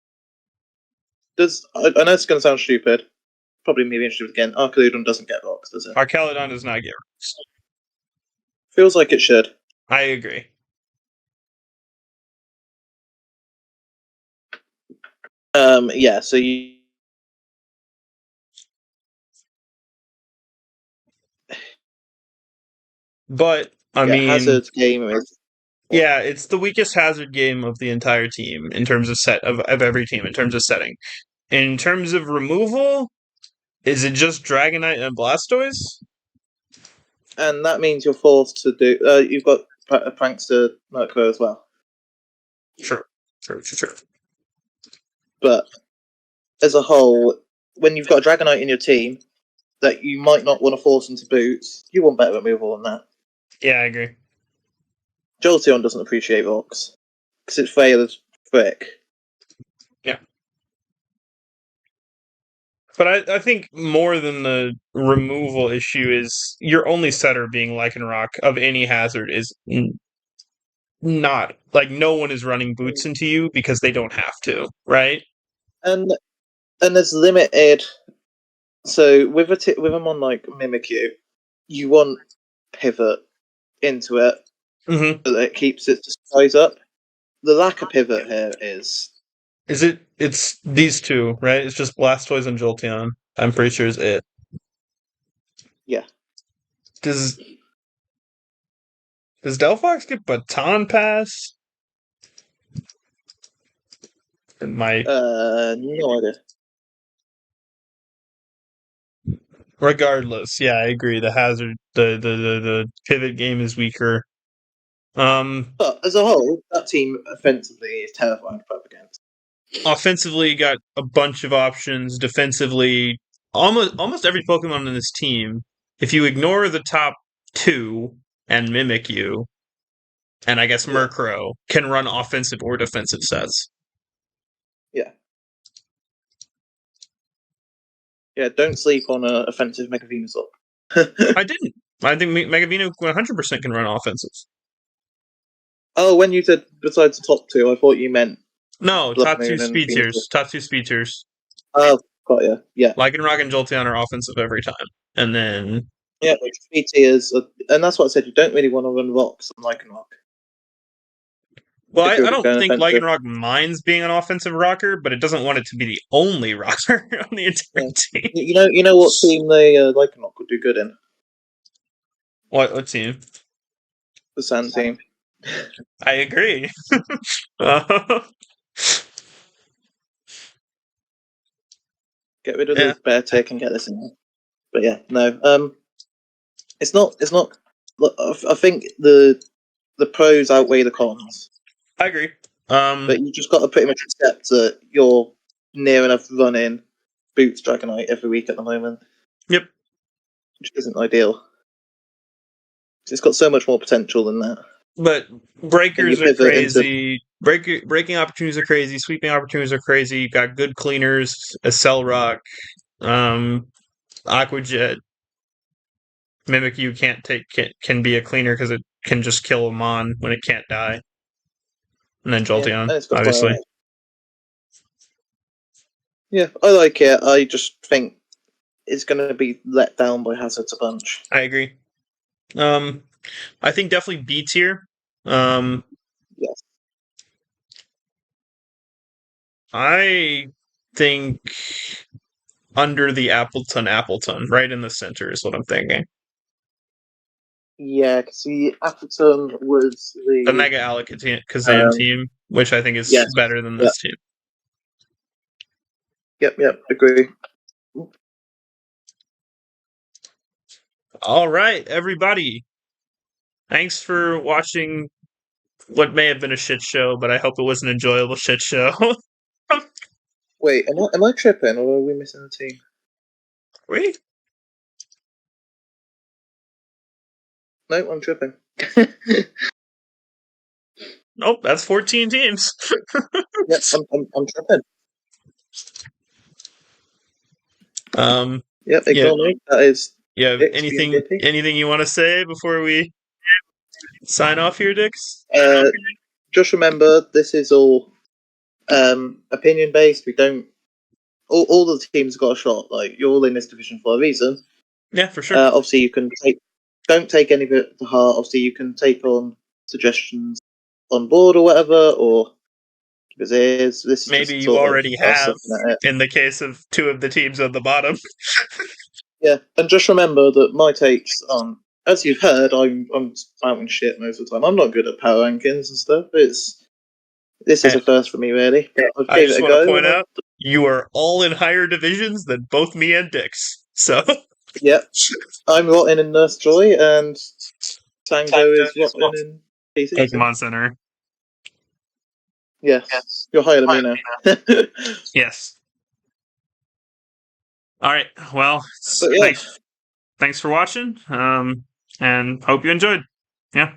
I know it's going to sound stupid. Probably maybe interested again. Arcaludon doesn't get rocks, does it? Arcaludon does not get rocks. Feels like it should. I agree. Yeah, so you. But I mean, Hazard's game is. yeah, it's the weakest hazard game of the entire team in terms of of every team in terms of setting. In terms of removal, is it just Dragonite and Blastoise? And that means you're forced to do. You've got a Prankster Murkrow as well. Sure. But as a whole, when you've got a Dragonite in your team that you might not want to force into boots, you want better removal than that. Yeah, I agree. Jolteon doesn't appreciate rocks because it fails frick. Yeah. But I think more than the removal issue is your only setter being Lycanroc of any hazard is not like no one is running boots into you because they don't have to, right? And there's limited. So with them on like Mimikyu, you want pivot into it Mm-hmm. so that it keeps its disguise up. The lack of pivot here is. Is it? It's these two, right? It's just Blastoise and Jolteon. I'm pretty sure is it. Yeah. Does Delphox get Baton Pass? It might. No idea. Regardless, yeah, I agree. The hazard, the pivot game is weaker. But as a whole, that team offensively is terrifying to put up against. Offensively, you got a bunch of options. Defensively, almost every Pokemon in this team, if you ignore the top two and Mimikyu, and I guess Yeah. Murkrow, can run offensive or defensive sets. Yeah. Yeah, don't sleep on an offensive Mega Venusaur. I didn't. I think Megavino 100% can run offensive. Oh, when you said besides the top two, I thought you meant No, Bluff top two Moon and speed Venusaur. tiers. Top two speed tiers. Oh, got you. Yeah. Lycanroc and Jolteon are offensive every time. And then Yeah, which speed tiers, and that's what I said. You don't really want to run rocks on Lycanroc. well, If you're I don't going think offensive. Lycanroc minds being an offensive rocker, but it doesn't want it to be the only rocker on the entire team. You know what team the Lycanroc would do good in? What team? The Sand team. I agree. uh, Get rid of yeah, the bear tick and get this in there. But yeah, no. It's not. Look, I think the pros outweigh the cons. I agree. But you just got to pretty much accept that you're near enough running Boots Dragonite every week at the moment. Yep. Which isn't ideal. It's got so much more potential than that. But breakers And you are pivot into- crazy. Breaking opportunities are crazy. Sweeping opportunities are crazy. You've got good cleaners, a Cell Rock, Aqua Jet. Mimikyu can be a cleaner because it can just kill a Mon when it can't die. And then Jolteon, and it's got obviously. fire. Yeah, I like it. I just think it's going to be let down by Hazards a bunch. I agree. I think definitely B tier. Yes. I think under the Appleton, right in the center is what I'm thinking. Yeah, because the Appleton was The Mega Alakazam team, which I think is better than this team. Yep, agree. All right, everybody. Thanks for watching what may have been a shit show, but I hope it was an enjoyable shit show. Wait, am I tripping or are we missing a team? Wait. No, I'm tripping. Nope, that's 14 teams. Yep, I'm tripping. Yep, Yeah, ignore me. That is you have Dix being dippy. anything you want to say before we sign off here, Dix? Just remember, this is all opinion based. We don't. All the teams got a shot. Like, you're all in this division for a reason. Yeah, for sure. Obviously, you can don't take any of it to heart. Obviously, you can take on suggestions on board or whatever, or because this is Maybe just you sort of already us have looking at it. in the case of two of the teams on the bottom. Yeah, and just remember that my takes on, as you've heard, I'm spouting shit most of the time. I'm not good at power rankings and stuff. This is And a first for me, really. But I I gave it just a want to go, point and out you are all in higher divisions than both me and Dix. So yep, I'm rotting in Nurse Joy, and Sandko is rotting in PC. So Pokemon Center. yes, you're higher than me now. Yes. All right. Well, But yeah, thanks for watching. And hope you enjoyed. Yeah.